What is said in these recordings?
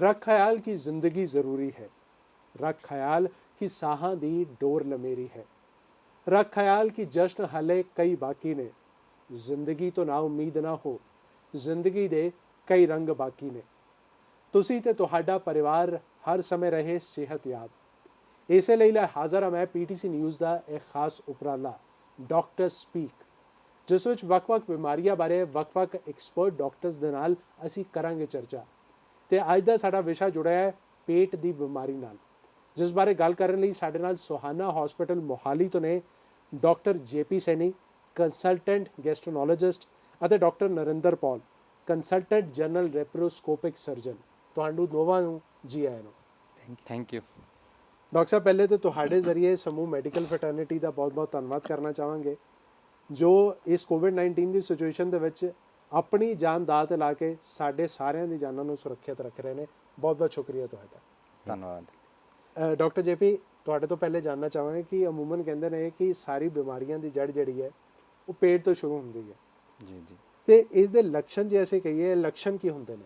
रख ख्याल की जिंदगी ज़रूरी है, रख ख्याल की साहां दी डोर लमेरी है, रख ख्याल की जश्न हले कई बाकी ने, जिंदगी तो ना उम्मीद ना हो, जिंदगी दे कई रंग बाकी ने। तुसी ते तुहाडा परिवार हर समय रहे सेहतयाब। इसे ਲਈ ਲੈ ਹਾਜ਼ਰ ਹਾਂ ਮੈਂ ਪੀਟੀਸੀ ਨਿਊਜ਼ ਦਾ ਇੱਕ ਖਾਸ ਉਪਰਾਲਾ ਡਾਕਟਰ ਸਪੀਕ, ਜਿਸ ਵਿੱਚ ਵੱਖ-ਵੱਖ ਬਿਮਾਰੀਆਂ ਬਾਰੇ ਵੱਖ-ਵੱਖ ਐਕਸਪਰਟ ਡਾਕਟਰਸ ਦੇ ਨਾਲ ਅਸੀਂ ਕਰਾਂਗੇ ਚਰਚਾ। ਤੇ ਅੱਜ ਦਾ ਸਾਡਾ ਵਿਸ਼ਾ ਜੁੜਿਆ ਹੈ ਪੇਟ ਦੀ ਬਿਮਾਰੀ ਨਾਲ, ਜਿਸ ਬਾਰੇ ਗੱਲ ਕਰਨ ਲਈ ਸਾਡੇ ਨਾਲ ਸੁਹਾਨਾ ਹਸਪੀਟਲ ਮੋਹਾਲੀ ਤੋਂ ਨੇ ਡਾਕਟਰ ਜੇਪੀ ਸੈਣੀ, ਕੰਸਲਟੈਂਟ ਗੈਸਟ੍ਰੋਨੋਲੋਜਿਸਟ, ਅਤੇ ਡਾਕਟਰ ਨਰਿੰਦਰ ਪੌਲ, ਕੰਸਲਟੈਂਟ ਜਨਰਲ ਲੈਪਰੋਸਕੋਪਿਕ ਸਰਜਨ। ਤੁਹਾਨੂੰ ਦੋਵਾਂ ਨੂੰ ਜੀ ਆਇਆਂ ਨੂੰ। Thank you. ਡਾਕਟਰ ਸਾਹਿਬ, ਪਹਿਲੇ ਤਾਂ ਤੁਹਾਡੇ ਜ਼ਰੀਏ ਸਮੂਹ ਮੈਡੀਕਲ ਫਰਟਰਨਿਟੀ ਦਾ ਬਹੁਤ-ਬਹੁਤ ਧੰਨਵਾਦ ਕਰਨਾ ਚਾਹਾਂਗੇ, ਜੋ ਇਸ ਕੋਵਿਡ-19 ਦੀ ਸਿਚੁਏਸ਼ਨ ਦੇ ਵਿੱਚ ਆਪਣੀ ਜਾਨ ਦਾਅ 'ਤੇ ਲਾ ਕੇ ਸਾਡੇ ਸਾਰਿਆਂ ਦੀ ਜਾਨਾਂ ਨੂੰ ਸੁਰੱਖਿਅਤ ਰੱਖ ਰਹੇ ਨੇ। ਬਹੁਤ-ਬਹੁਤ ਸ਼ੁਕਰੀਆ ਤੁਹਾਡਾ। ਧੰਨਵਾਦ। ਡਾਕਟਰ ਜੇਪੀ, ਤੁਹਾਡੇ ਤੋਂ ਪਹਿਲੇ ਜਾਨਣਾ ਚਾਹਾਂਗੇ ਕਿ ਅਮੂਮਨ ਕਹਿੰਦੇ ਨੇ ਕਿ ਸਾਰੀ ਬਿਮਾਰੀਆਂ ਦੀ ਜੜ ਜਿਹੜੀ ਹੈ ਉਹ ਪੇਟ ਤੋਂ ਸ਼ੁਰੂ ਹੁੰਦੀ ਹੈ। ਜੀ ਜੀ। ਤੇ ਇਸ ਦੇ ਲੱਛਣ ਜੇ ਅਸੀਂ ਕਹੀਏ, ਲੱਛਣ ਕੀ ਹੁੰਦੇ ਨੇ?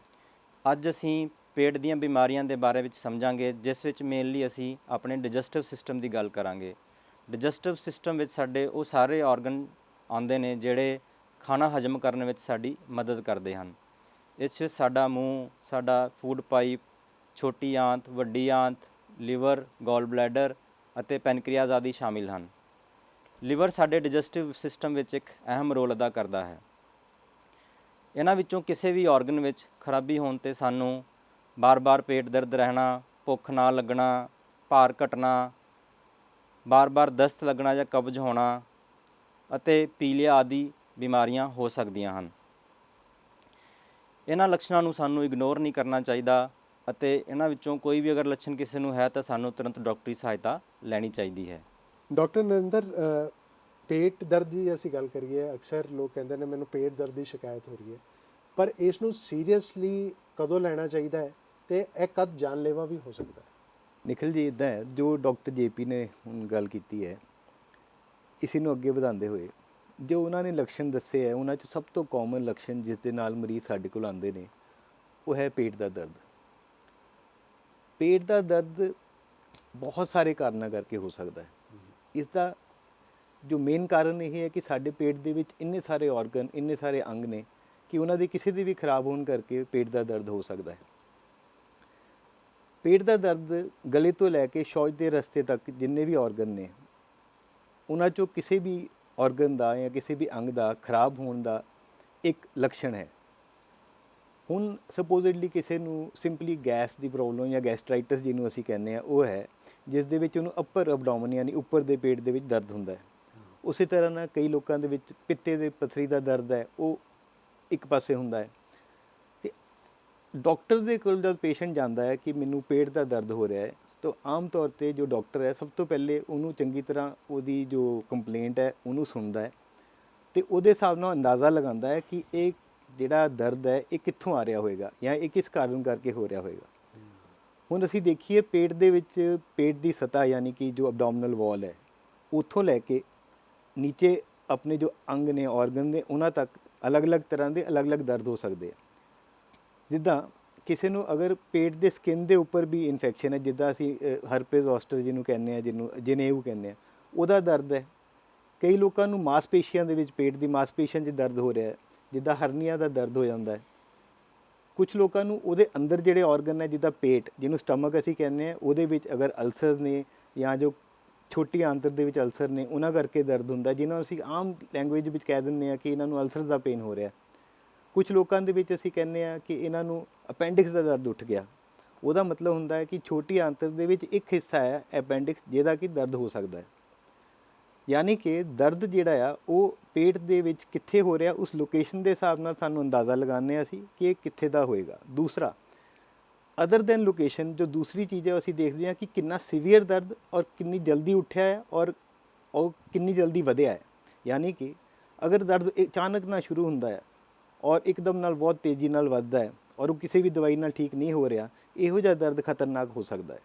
ਅੱਜ ਅਸੀਂ ਪੇਟ ਦੀਆਂ ਬਿਮਾਰੀਆਂ ਦੇ ਬਾਰੇ ਵਿੱਚ ਸਮਝਾਂਗੇ, ਜਿਸ ਵਿੱਚ ਮੇਨਲੀ ਅਸੀਂ ਆਪਣੇ ਡਾਈਜੈਸਟਿਵ ਸਿਸਟਮ ਦੀ ਗੱਲ ਕਰਾਂਗੇ। ਡਾਈਜੈਸਟਿਵ ਸਿਸਟਮ ਵਿੱਚ ਸਾਡੇ ਉਹ ਸਾਰੇ ਆਰਗਨ ਆਉਂਦੇ ਨੇ ਜਿਹੜੇ ਖਾਣਾ ਹਜਮ ਕਰਨ ਵਿੱਚ ਸਾਡੀ ਮਦਦ ਕਰਦੇ ਹਨ। ਇਸ ਵਿੱਚ ਸਾਡਾ ਮੂੰਹ, ਸਾਡਾ ਫੂਡ ਪਾਈਪ, ਛੋਟੀ ਆਂਤ, ਵੱਡੀ ਆਂਤ, ਲਿਵਰ, ਗੋਲ ਬਲੈਡਰ ਅਤੇ ਪੈਨਕ੍ਰੀਆਜ਼ ਆਦਿ ਸ਼ਾਮਿਲ ਹਨ। ਲਿਵਰ ਸਾਡੇ ਡਾਈਜੈਸਟਿਵ ਸਿਸਟਮ ਵਿੱਚ ਇੱਕ ਅਹਿਮ ਰੋਲ ਅਦਾ ਕਰਦਾ ਹੈ। ਇਹਨਾਂ ਵਿੱਚੋਂ ਕਿਸੇ ਵੀ ਆਰਗਨ ਵਿੱਚ ਖਰਾਬੀ ਹੋਣ 'ਤੇ ਸਾਨੂੰ ਬਾਰ-ਬਾਰ ਪੇਟ ਦਰਦ ਰਹਿਣਾ, ਭੁੱਖ ਨਾ ਲੱਗਣਾ, ਭਾਰ ਘਟਣਾ, ਬਾਰ-ਬਾਰ ਦਸਤ ਲੱਗਣਾ ਜਾਂ ਕਬਜ਼ ਹੋਣਾ ਅਤੇ ਪੀਲੀਆ ਆਦਿ ਬਿਮਾਰੀਆਂ ਹੋ ਸਕਦੀਆਂ ਹਨ। ਇਹਨਾਂ ਲੱਛਣਾਂ ਨੂੰ ਸਾਨੂੰ ਇਗਨੋਰ ਨਹੀਂ ਕਰਨਾ ਚਾਹੀਦਾ ਅਤੇ ਇਹਨਾਂ ਵਿੱਚੋਂ ਕੋਈ ਵੀ ਅਗਰ ਲੱਛਣ ਕਿਸੇ ਨੂੰ ਹੈ ਤਾਂ ਸਾਨੂੰ ਤੁਰੰਤ ਡਾਕਟਰੀ ਸਹਾਇਤਾ ਲੈਣੀ ਚਾਹੀਦੀ ਹੈ। ਡਾਕਟਰ ਨਰਿੰਦਰ, ਪੇਟ ਦਰਦ ਦੀ ਅਸੀਂ ਗੱਲ ਕਰੀਏ, ਅਕਸਰ ਲੋਕ ਕਹਿੰਦੇ ਨੇ ਮੈਨੂੰ ਪੇਟ ਦਰਦ ਦੀ ਸ਼ਿਕਾਇਤ ਹੋ ਰਹੀ ਹੈ, ਪਰ ਇਸ ਨੂੰ ਸੀਰੀਅਸਲੀ ਕਦੋਂ ਲੈਣਾ ਚਾਹੀਦਾ ਹੈ ਤੇ ਇਹ ਕਦ ਜਾਨਲੇਵਾ ਵੀ ਹੋ ਸਕਦਾ ਹੈ? ਨਿਖਿਲ ਜੀ, ਇੱਦਾਂ ਹੈ, ਜੋ ਡਾਕਟਰ ਜੇਪੀ ਨੇ ਹੁਣ ਗੱਲ ਕੀਤੀ ਹੈ, ਇਸੇ ਨੂੰ ਅੱਗੇ ਵਧਾਉਂਦੇ ਹੋਏ ਜੋ ਉਹਨਾਂ ਨੇ ਲੱਛਣ ਦੱਸੇ ਹੈ, ਉਹਨਾਂ 'ਚ ਸਭ ਤੋਂ ਕਾਮਨ ਲੱਛਣ ਜਿਸ ਦੇ ਨਾਲ ਮਰੀਜ਼ ਸਾਡੇ ਕੋਲ ਆਉਂਦੇ ਨੇ ਉਹ ਹੈ ਪੇਟ ਦਾ ਦਰਦ। ਪੇਟ ਦਾ ਦਰਦ ਬਹੁਤ ਸਾਰੇ ਕਾਰਨਾਂ ਕਰਕੇ ਹੋ ਸਕਦਾ ਹੈ। ਇਸ ਦਾ ਜੋ ਮੇਨ ਕਾਰਨ ਇਹ ਹੈ ਕਿ ਸਾਡੇ ਪੇਟ ਦੇ ਵਿੱਚ ਇੰਨੇ ਸਾਰੇ ਆਰਗਨ, ਇੰਨੇ ਸਾਰੇ ਅੰਗ ਨੇ ਕਿ ਉਹਨਾਂ ਦੇ ਕਿਸੇ ਦੇ ਵੀ ਖਰਾਬ ਹੋਣ ਕਰਕੇ ਪੇਟ ਦਾ ਦਰਦ ਹੋ ਸਕਦਾ ਹੈ। ਪੇਟ ਦਾ ਦਰਦ ਗਲੇ ਤੋਂ ਲੈ ਕੇ ਸ਼ੌਚ ਦੇ ਰਸਤੇ ਤੱਕ ਜਿੰਨੇ ਵੀ ਆਰਗਨ ਨੇ, ਉਹਨਾਂ 'ਚੋਂ ਕਿਸੇ ਵੀ ਆਰਗਨ ਦਾ ਜਾਂ ਕਿਸੇ ਵੀ ਅੰਗ ਦਾ ਖਰਾਬ ਹੋਣ ਦਾ ਇੱਕ ਲੱਛਣ ਹੈ। ਹੁਣ ਸਪੋਜ਼ਿਡਲੀ ਕਿਸੇ ਨੂੰ ਸਿੰਪਲੀ ਗੈਸ ਦੀ ਪ੍ਰੋਬਲਮ ਜਾਂ ਗੈਸਟਰਾਈਟਸ ਜਿਹਨੂੰ ਅਸੀਂ ਕਹਿੰਦੇ ਹਾਂ ਉਹ ਹੈ, ਜਿਸ ਦੇ ਵਿੱਚ ਉਹਨੂੰ ਅੱਪਰ ਅਬਡੋਮਨ ਯਾਨੀ ਉੱਪਰ ਦੇ ਪੇਟ ਦੇ ਵਿੱਚ ਦਰਦ ਹੁੰਦਾ ਹੈ। ਉਸੇ ਤਰ੍ਹਾਂ ਨਾਲ ਕਈ ਲੋਕਾਂ ਦੇ ਵਿੱਚ ਪਿੱਤੇ ਦੇ ਪੱਥਰੀ ਦਾ ਦਰਦ ਹੈ, ਉਹ ਇੱਕ ਪਾਸੇ ਹੁੰਦਾ ਹੈ। ਅਤੇ ਡਾਕਟਰ ਦੇ ਕੋਲ ਜਦ ਪੇਸ਼ੈਂਟ ਜਾਂਦਾ ਹੈ ਕਿ ਮੈਨੂੰ ਪੇਟ ਦਾ ਦਰਦ ਹੋ ਰਿਹਾ ਹੈ, ਤਾਂ ਆਮ ਤੌਰ 'ਤੇ ਜੋ ਡਾਕਟਰ ਹੈ ਸਭ ਤੋਂ ਪਹਿਲੇ ਉਹਨੂੰ ਚੰਗੀ ਤਰ੍ਹਾਂ ਉਹਦੀ ਜੋ ਕੰਪਲੇਂਟ ਹੈ ਉਹਨੂੰ ਸੁਣਦਾ ਹੈ ਅਤੇ ਉਹਦੇ ਹਿਸਾਬ ਨਾਲ ਅੰਦਾਜ਼ਾ ਲਗਾਉਂਦਾ ਹੈ ਕਿ ਇਹ ਜਿਹੜਾ ਦਰਦ ਹੈ ਇਹ ਕਿੱਥੋਂ ਆ ਰਿਹਾ ਹੋਏਗਾ ਜਾਂ ਇਹ ਕਿਸ ਕਾਰਨ ਕਰਕੇ ਹੋ ਰਿਹਾ ਹੋਏਗਾ। ਹੁਣ ਅਸੀਂ ਦੇਖੀਏ ਪੇਟ ਦੇ ਵਿੱਚ ਪੇਟ ਦੀ ਸਤ੍ਹਾ ਯਾਨੀ ਕਿ ਜੋ ਅਬਡੋਮਨਲ ਵਾਲ ਹੈ, ਉੱਥੋਂ ਲੈ ਕੇ ਨੀਚੇ ਆਪਣੇ ਜੋ ਅੰਗ ਨੇ, ਆਰਗਨ ਨੇ, ਉਹਨਾਂ ਤੱਕ ਅਲੱਗ-ਅਲੱਗ ਤਰ੍ਹਾਂ ਦੇ ਅਲੱਗ-ਅਲੱਗ ਦਰਦ ਹੋ ਸਕਦੇ ਆ। ਜਿੱਦਾਂ ਕਿਸੇ ਨੂੰ ਅਗਰ ਪੇਟ ਦੇ ਸਕਿਨ ਦੇ ਉੱਪਰ ਵੀ ਇਨਫੈਕਸ਼ਨ ਹੈ, ਜਿੱਦਾਂ ਅਸੀਂ ਹਰਪੇਸ ਜ਼ੋਸਟਰ ਜਿਹਨੂੰ ਕਹਿੰਦੇ ਹਾਂ, ਜਿਹਨੂੰ ਜਨੇਊ ਕਹਿੰਦੇ ਹਾਂ, ਉਹਦਾ ਦਰਦ ਹੈ। ਕਈ ਲੋਕਾਂ ਨੂੰ ਮਾਸਪੇਸ਼ੀਆਂ ਦੇ ਵਿੱਚ, ਪੇਟ ਦੀ ਮਾਸਪੇਸ਼ੀਆਂ 'ਚ ਦਰਦ ਹੋ ਰਿਹਾ ਹੈ, ਜਿੱਦਾਂ ਹਰਨੀਆ ਦਾ ਦਰਦ ਹੋ ਜਾਂਦਾ ਹੈ। ਕੁਛ ਲੋਕਾਂ ਨੂੰ ਉਹਦੇ ਅੰਦਰ ਜਿਹੜੇ ਆਰਗਨ ਹੈ, ਜਿੱਦਾਂ ਪੇਟ ਜਿਹਨੂੰ ਸਟਮਕ ਅਸੀਂ ਕਹਿੰਦੇ ਹਾਂ, ਉਹਦੇ ਵਿੱਚ ਅਗਰ ਅਲਸਰ ਨੇ ਜਾਂ ਜੋ ਛੋਟੀ ਆਂਤਰ ਦੇ ਵਿੱਚ ਅਲਸਰ ਨੇ, ਉਹਨਾਂ ਕਰਕੇ ਦਰਦ ਹੁੰਦਾ, ਜਿਹਨਾਂ ਨੂੰ ਅਸੀਂ ਆਮ ਲੈਂਗੁਏਜ ਵਿੱਚ ਕਹਿ ਦਿੰਦੇ ਹਾਂ ਕਿ ਇਹਨਾਂ ਨੂੰ ਅਲਸਰ ਦਾ ਪੇਨ ਹੋ ਰਿਹਾ। ਕੁਛ ਲੋਕਾਂ ਦੇ ਵਿੱਚ ਅਸੀਂ ਕਹਿੰਦੇ ਹਾਂ ਕਿ ਇਹਨਾਂ ਨੂੰ ਅਪੈਂਡਿਕਸ ਦਾ ਦਰਦ ਉੱਠ ਗਿਆ। ਉਹਦਾ ਮਤਲਬ ਹੁੰਦਾ ਹੈ ਕਿ ਛੋਟੀ ਆਂਤਰ ਦੇ ਵਿੱਚ ਇੱਕ ਹਿੱਸਾ ਹੈ ਅਪੈਂਡਿਕਸ, ਜਿਹਦਾ ਕਿ ਦਰਦ ਹੋ ਸਕਦਾ ਹੈ। ਯਾਨੀ ਕਿ ਦਰਦ ਜਿਹੜਾ ਆ ਉਹ ਪੇਟ ਦੇ ਵਿੱਚ ਕਿੱਥੇ ਹੋ ਰਿਹਾ, ਉਸ ਲੋਕੇਸ਼ਨ ਦੇ ਹਿਸਾਬ ਨਾਲ ਸਾਨੂੰ ਅੰਦਾਜ਼ਾ ਲਗਾਉਂਦੇ ਹਾਂ ਅਸੀਂ ਕਿ ਇਹ ਕਿੱਥੇ ਦਾ ਹੋਏਗਾ। ਦੂਸਰਾ, ਅਦਰ ਦੈਨ ਲੋਕੇਸ਼ਨ, ਜੋ ਦੂਸਰੀ ਚੀਜ਼ ਹੈ ਅਸੀਂ ਦੇਖਦੇ ਹਾਂ ਕਿ ਕਿੰਨਾ ਸੀਵੀਅਰ ਦਰਦ ਔਰ ਕਿੰਨੀ ਜਲਦੀ ਉੱਠਿਆ ਹੈ ਔਰ ਉਹ ਕਿੰਨੀ ਜਲਦੀ ਵਧਿਆ ਹੈ। ਯਾਨੀ ਕਿ ਅਗਰ ਦਰਦ ਅਚਾਨਕ ਨਾਲ ਸ਼ੁਰੂ ਹੁੰਦਾ ਹੈ ਔਰ ਇੱਕਦਮ ਨਾਲ ਬਹੁਤ ਤੇਜ਼ੀ ਨਾਲ ਵੱਧਦਾ ਹੈ ਔਰ ਉਹ ਕਿਸੇ ਵੀ ਦਵਾਈ ਨਾਲ ਠੀਕ ਨਹੀਂ ਹੋ ਰਿਹਾ, ਇਹੋ ਜਿਹਾ ਦਰਦ ਖਤਰਨਾਕ ਹੋ ਸਕਦਾ ਹੈ।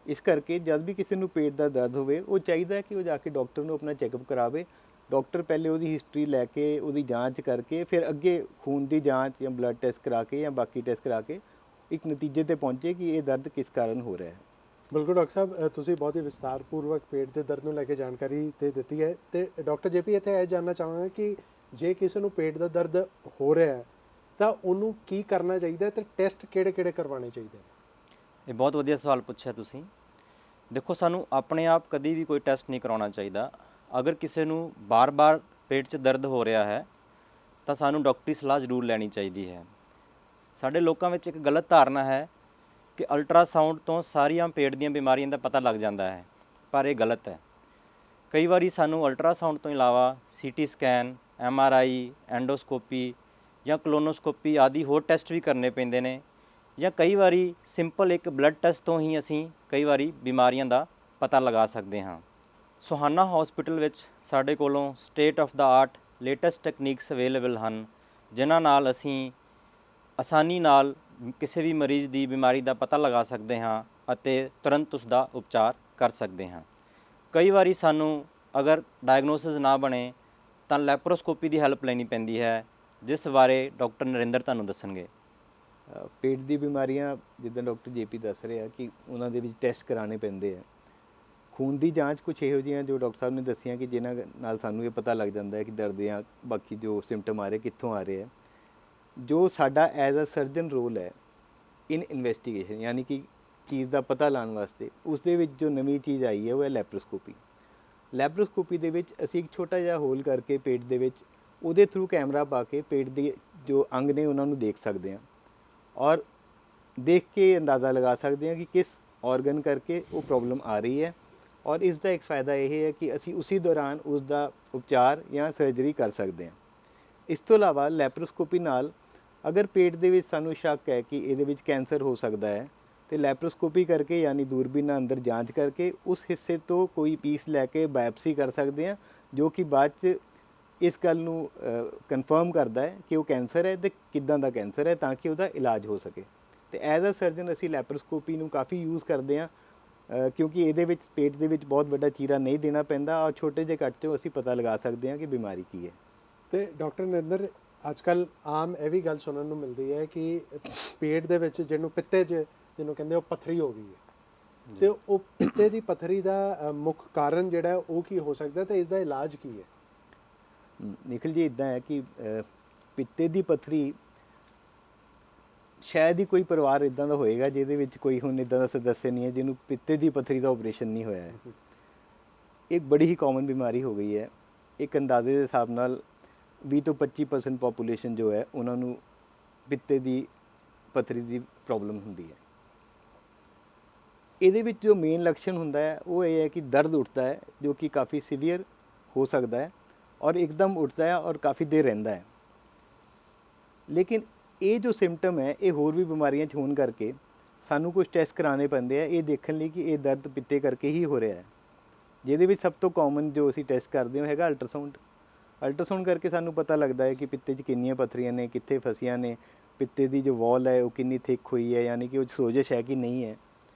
ਇਸ ਕਰਕੇ ਜਦ ਵੀ ਕਿਸੇ ਨੂੰ ਪੇਟ ਦਾ ਦਰਦ ਹੋਵੇ, ਉਹ ਚਾਹੀਦਾ ਹੈ ਕਿ ਉਹ ਜਾ ਕੇ ਡਾਕਟਰ ਨੂੰ ਆਪਣਾ ਚੈੱਕਅਪ ਕਰਾਵੇ। ਡਾਕਟਰ ਪਹਿਲੇ ਉਹਦੀ ਹਿਸਟਰੀ ਲੈ ਕੇ, ਉਹਦੀ ਜਾਂਚ ਕਰਕੇ, ਫਿਰ ਅੱਗੇ ਖੂਨ ਦੀ ਜਾਂਚ ਜਾਂ ਬਲੱਡ ਟੈਸਟ ਕਰਾ ਕੇ ਜਾਂ ਬਾਕੀ ਟੈਸਟ ਕਰਾ ਕੇ ਇੱਕ ਨਤੀਜੇ ਤੇ ਪਹੁੰਚੇ ਕਿ ਇਹ ਦਰਦ ਕਿਸ ਕਾਰਨ ਹੋ ਰਿਹਾ ਹੈ। ਬਿਲਕੁਲ ਡਾਕਟਰ ਸਾਹਿਬ, ਤੁਸੀਂ ਬਹੁਤ ਹੀ ਵਿਸਤਾਰਪੂਰਵਕ ਪੇਟ ਦੇ ਦਰਦ ਨੂੰ ਲੈ ਕੇ ਜਾਣਕਾਰੀ ਤੇ ਦਿੱਤੀ ਹੈ। ਤੇ ਡਾਕਟਰ ਜੇਪੀ, ਇੱਥੇ ਇਹ ਜਾਣਨਾ ਚਾਹਾਂਗਾ ਕਿ ਜੇ ਕਿਸੇ ਨੂੰ ਪੇਟ ਦਾ ਦਰਦ ਹੋ ਰਿਹਾ ਹੈ ਤਾਂ ਉਹਨੂੰ ਕੀ ਕਰਨਾ ਚਾਹੀਦਾ ਹੈ ਤੇ ਟੈਸਟ ਕਿਹੜੇ-ਕਿਹੜੇ ਕਰਵਾਉਣੇ ਚਾਹੀਦੇ ਨੇ? ਇਹ ਬਹੁਤ ਵਧੀਆ ਸਵਾਲ ਪੁੱਛਿਆ ਤੁਸੀਂ। ਦੇਖੋ, ਸਾਨੂੰ ਆਪਣੇ ਆਪ ਕਦੀ ਵੀ ਕੋਈ ਟੈਸਟ ਨਹੀਂ ਕਰਾਉਣਾ ਚਾਹੀਦਾ। ਅਗਰ ਕਿਸੇ ਨੂੰ ਬਾਰ-ਬਾਰ ਪੇਟ 'ਚ ਦਰਦ ਹੋ ਰਿਹਾ ਹੈ ਤਾਂ ਸਾਨੂੰ ਡਾਕਟਰੀ ਸਲਾਹ ਜ਼ਰੂਰ ਲੈਣੀ ਚਾਹੀਦੀ ਹੈ। ਸਾਡੇ ਲੋਕਾਂ ਵਿੱਚ ਇੱਕ ਗਲਤ ਧਾਰਨਾ ਹੈ ਕਿ ਅਲਟਰਾਸਾਊਂਡ ਤੋਂ ਸਾਰੀਆਂ ਪੇਟ ਦੀਆਂ ਬਿਮਾਰੀਆਂ ਦਾ ਪਤਾ ਲੱਗ ਜਾਂਦਾ ਹੈ, ਪਰ ਇਹ ਗਲਤ ਹੈ। ਕਈ ਵਾਰੀ ਸਾਨੂੰ ਅਲਟਰਾਸਾਊਂਡ ਤੋਂ ਇਲਾਵਾ CT ਸਕੈਨ, MRI, ਐਂਡੋਸਕੋਪੀ ਜਾਂ ਕਲੋਨੋਸਕੋਪੀ ਆਦਿ ਹੋਰ ਟੈਸਟ ਵੀ ਕਰਨੇ ਪੈਂਦੇ ਨੇ, ਜਾਂ ਕਈ ਵਾਰੀ ਸਿੰਪਲ ਇੱਕ ਬਲੱਡ ਟੈਸਟ ਤੋਂ ਹੀ ਅਸੀਂ ਕਈ ਵਾਰੀ ਬਿਮਾਰੀਆਂ ਦਾ ਪਤਾ ਲਗਾ ਸਕਦੇ ਹਾਂ। ਸੋਹਾਣਾ ਹਸਪੀਟਲ ਵਿੱਚ ਸਾਡੇ ਕੋਲੋਂ state of the art latest techniques available ਹਨ, ਜਿਨ੍ਹਾਂ ਨਾਲ ਅਸੀਂ ਆਸਾਨੀ ਨਾਲ ਕਿਸੇ ਵੀ ਮਰੀਜ਼ ਦੀ ਬਿਮਾਰੀ ਦਾ ਪਤਾ ਲਗਾ ਸਕਦੇ ਹਾਂ ਅਤੇ ਤੁਰੰਤ ਉਸ ਦਾ ਉਪਚਾਰ ਕਰ ਸਕਦੇ ਹਾਂ। ਕਈ ਵਾਰੀ ਸਾਨੂੰ ਅਗਰ ਡਾਇਗਨੋਸਿਸ ਨਾ ਬਣੇ ਤਾਂ ਲੈਪਰੋਸਕੋਪੀ ਦੀ ਹੈਲਪ ਲੈਣੀ ਪੈਂਦੀ ਹੈ, ਜਿਸ ਬਾਰੇ ਡਾਕਟਰ ਨਰਿੰਦਰ ਤੁਹਾਨੂੰ ਦੱਸਣਗੇ। ਪੇਟ ਦੀ ਬਿਮਾਰੀਆਂ ਜਿੱਦਾਂ ਡਾਕਟਰ JP ਦੱਸ ਰਹੇ ਆ ਕਿ ਉਹਨਾਂ ਦੇ ਵਿੱਚ ਟੈਸਟ ਕਰਾਉਣੇ ਪੈਂਦੇ ਆ। ਖੂਨ ਦੀ ਜਾਂਚ ਕੁਛ ਇਹੋ ਜਿਹੀਆਂ ਜੋ ਡਾਕਟਰ ਸਾਹਿਬ ਨੇ ਦੱਸੀਆਂ ਕਿ ਜਿਨ੍ਹਾਂ ਨਾਲ ਸਾਨੂੰ ਇਹ ਪਤਾ ਲੱਗ ਜਾਂਦਾ ਹੈ ਕਿ ਦਰਦ ਜਾਂ ਬਾਕੀ ਜੋ ਸਿੰਪਟਮ ਆ ਰਹੇ ਕਿੱਥੋਂ ਆ ਰਹੇ ਆ। ਜੋ ਸਾਡਾ ਐਜ਼ ਅ ਸਰਜਨ ਰੋਲ ਹੈ ਇਨ ਇਨਵੈਸਟੀਗੇਸ਼ਨ, ਯਾਨੀ ਕਿ ਚੀਜ਼ ਦਾ ਪਤਾ ਲਾਉਣ ਵਾਸਤੇ, ਉਸ ਦੇ ਵਿੱਚ ਜੋ ਨਵੀਂ ਚੀਜ਼ ਆਈ ਹੈ ਉਹ ਹੈ ਲੈਪਰੋਸਕੋਪੀ। ਲੈਪਰੋਸਕੋਪੀ ਦੇ ਵਿੱਚ ਅਸੀਂ ਇੱਕ ਛੋਟਾ ਜਿਹਾ ਹੋਲ ਕਰਕੇ ਪੇਟ ਦੇ ਵਿੱਚ ਉਹਦੇ ਥਰੂ ਕੈਮਰਾ ਪਾ ਕੇ ਪੇਟ ਦੇ ਜੋ ਅੰਗ ਨੇ ਉਹਨਾਂ ਨੂੰ ਦੇਖ ਸਕਦੇ ਹਾਂ ਔਰ ਦੇਖ ਕੇ ਅੰਦਾਜ਼ਾ ਲਗਾ ਸਕਦੇ ਹਾਂ ਕਿ ਕਿਸ ਆਰਗਨ ਕਰਕੇ ਉਹ ਪ੍ਰੋਬਲਮ ਆ ਰਹੀ ਹੈ। ਔਰ ਇਸ ਦਾ ਇੱਕ फ़ायदा ਇਹ ਹੈ ਕਿ ਅਸੀਂ ਉਸੇ ਦੌਰਾਨ ਉਸ ਦਾ ਉਪਚਾਰ ਜਾਂ ਸਰਜਰੀ ਕਰ ਸਕਦੇ ਹਾਂ। ਇਸ ਤੋਂ ਇਲਾਵਾ ਲੈਪਰੋਸਕੋਪੀ ਨਾਲ ਅਗਰ ਪੇਟ ਦੇ ਵਿੱਚ ਸਾਨੂੰ ਸ਼ੱਕ ਹੈ ਕਿ ਇਹਦੇ ਵਿੱਚ ਕੈਂਸਰ ਹੋ ਸਕਦਾ ਹੈ ਤੇ ਲੈਪਰੋਸਕੋਪੀ ਕਰਕੇ ਯਾਨੀ ਦੂਰਬੀਨ ਨਾਲ ਅੰਦਰ ਜਾਂਚ ਕਰਕੇ ਉਸ ਹਿੱਸੇ ਤੋਂ ਕੋਈ ਪੀਸ ਲੈ ਕੇ ਬਾਇਓਪਸੀ ਕਰ ਸਕਦੇ ਹਾਂ, ਜੋ ਕਿ ਬਾਅਦ 'ਚ ਇਸ ਗੱਲ ਨੂੰ ਕਨਫਰਮ ਕਰਦਾ ਹੈ ਕਿ ਉਹ ਕੈਂਸਰ ਹੈ ਤੇ ਕਿੱਦਾਂ ਦਾ ਕੈਂਸਰ ਹੈ, ਤਾਂ ਕਿ ਉਹਦਾ ਇਲਾਜ ਹੋ ਸਕੇ। ਤੇ ਐਜ਼ ਅ ਸਰਜਨ ਅਸੀਂ ਲੈਪਰੋਸਕੋਪੀ ਨੂੰ ਕਾਫੀ ਯੂਜ਼ ਕਰਦੇ ਹਾਂ ਕਿਉਂਕਿ ਇਹਦੇ ਵਿੱਚ ਪੇਟ ਦੇ ਵਿੱਚ ਬਹੁਤ ਵੱਡਾ ਚੀਰਾ ਨਹੀਂ ਦੇਣਾ ਪੈਂਦਾ ਔਰ ਛੋਟੇ ਜਿਹੇ ਕੱਟ 'ਚੋਂ ਅਸੀਂ ਪਤਾ ਲਗਾ ਸਕਦੇ ਹਾਂ ਕਿ ਬਿਮਾਰੀ ਕੀ ਹੈ। ਤੇ ਡਾਕਟਰ ਨਰਿੰਦਰ, ਅੱਜ ਕੱਲ੍ਹ ਆਮ ਇਹ ਵੀ ਗੱਲ ਸੁਣਨ ਨੂੰ ਮਿਲਦੀ ਹੈ ਕਿ ਪੇਟ ਦੇ ਵਿੱਚ ਜਿਹਨੂੰ ਪਿੱਤੇ 'ਚ ਜਿਹਨੂੰ ਕਹਿੰਦੇ ਉਹ ਪੱਥਰੀ ਹੋ ਗਈ ਹੈ, ਤੇ ਉਹ ਪਿੱਤੇ ਦੀ ਪੱਥਰੀ ਦਾ ਮੁੱਖ ਕਾਰਨ ਜਿਹੜਾ ਉਹ ਕੀ ਹੋ ਸਕਦਾ ਤੇ ਇਸ ਦਾ ਇਲਾਜ ਕੀ ਹੈ? ਨਿਖਿਲ ਜੀ, ਇੱਦਾਂ ਹੈ ਕਿ ਪਿੱਤੇ ਦੀ ਪੱਥਰੀ ਸ਼ਾਇਦ ਹੀ ਕੋਈ ਪਰਿਵਾਰ ਇੱਦਾਂ ਦਾ ਹੋਏਗਾ ਜਿਹਦੇ ਵਿੱਚ ਕੋਈ ਹੁਣ ਇੱਦਾਂ ਦਾ ਸਦੱਸਿਆ ਨਹੀਂ ਹੈ ਜਿਹਨੂੰ ਪਿੱਤੇ ਦੀ ਪੱਥਰੀ ਦਾ ਆਪਰੇਸ਼ਨ ਨਹੀਂ ਹੋਇਆ ਹੈ। ਇੱਕ ਬੜੀ ਹੀ ਕਾਮਨ ਬਿਮਾਰੀ ਹੋ ਗਈ ਹੈ। ਇੱਕ ਅੰਦਾਜ਼ੇ ਦੇ ਹਿਸਾਬ ਨਾਲ 20 ਤੋਂ 25% ਪੋਪੂਲੇਸ਼ਨ ਜੋ ਹੈ ਉਹਨਾਂ ਨੂੰ ਪਿੱਤੇ ਦੀ ਪੱਥਰੀ ਦੀ ਪ੍ਰੋਬਲਮ ਹੁੰਦੀ ਹੈ। ਇਹਦੇ ਵਿੱਚ ਜੋ ਮੇਨ ਲੱਛਣ ਹੁੰਦਾ ਹੈ ਉਹ ਇਹ ਹੈ ਕਿ ਦਰਦ ਉੱਠਦਾ ਹੈ, ਜੋ ਕਿ ਕਾਫੀ ਸੀਵੀਅਰ ਹੋ ਸਕਦਾ ਹੈ ਔਰ ਇੱਕਦਮ ਉੱਠਦਾ ਹੈ ਔਰ ਕਾਫੀ ਦੇਰ ਰਹਿੰਦਾ ਹੈ। ਲੇਕਿਨ ਇਹ ਜੋ ਸਿੰਪਟਮ ਹੈ ਇਹ ਹੋਰ ਵੀ ਬਿਮਾਰੀਆਂ 'ਚ ਹੋਣ ਕਰਕੇ ਸਾਨੂੰ ਕੁਝ ਟੈਸਟ ਕਰਾਉਣੇ ਪੈਂਦੇ ਆ ਇਹ ਦੇਖਣ ਲਈ ਕਿ ਇਹ ਦਰਦ ਪਿੱਤੇ ਕਰਕੇ ਹੀ ਹੋ ਰਿਹਾ ਹੈ, ਜਿਹਦੇ ਵਿੱਚ ਸਭ ਤੋਂ ਕਾਮਨ ਜੋ ਅਸੀਂ ਟੈਸਟ ਕਰਦੇ ਹਾਂ ਹੈਗਾ ਅਲਟਰਾਸਾਊਂਡ। ਅਲਟਰਾਸਾਊਂਡ ਕਰਕੇ ਸਾਨੂੰ ਪਤਾ ਲੱਗਦਾ ਹੈ ਕਿ ਪਿੱਤੇ 'ਚ ਕਿੰਨੀਆਂ ਪੱਥਰੀਆਂ ਨੇ, ਕਿੱਥੇ ਫਸੀਆਂ ਨੇ, ਪਿੱਤੇ ਦੀ ਜੋ ਵਾਲ ਹੈ ਉਹ ਕਿੰਨੀ ਥਿਕ ਹੋਈ ਹੈ, ਯਾਨੀ ਕਿ ਉਹ ਸੋਜਸ਼ ਹੈ ਕਿ ਨਹੀਂ ਹੈ।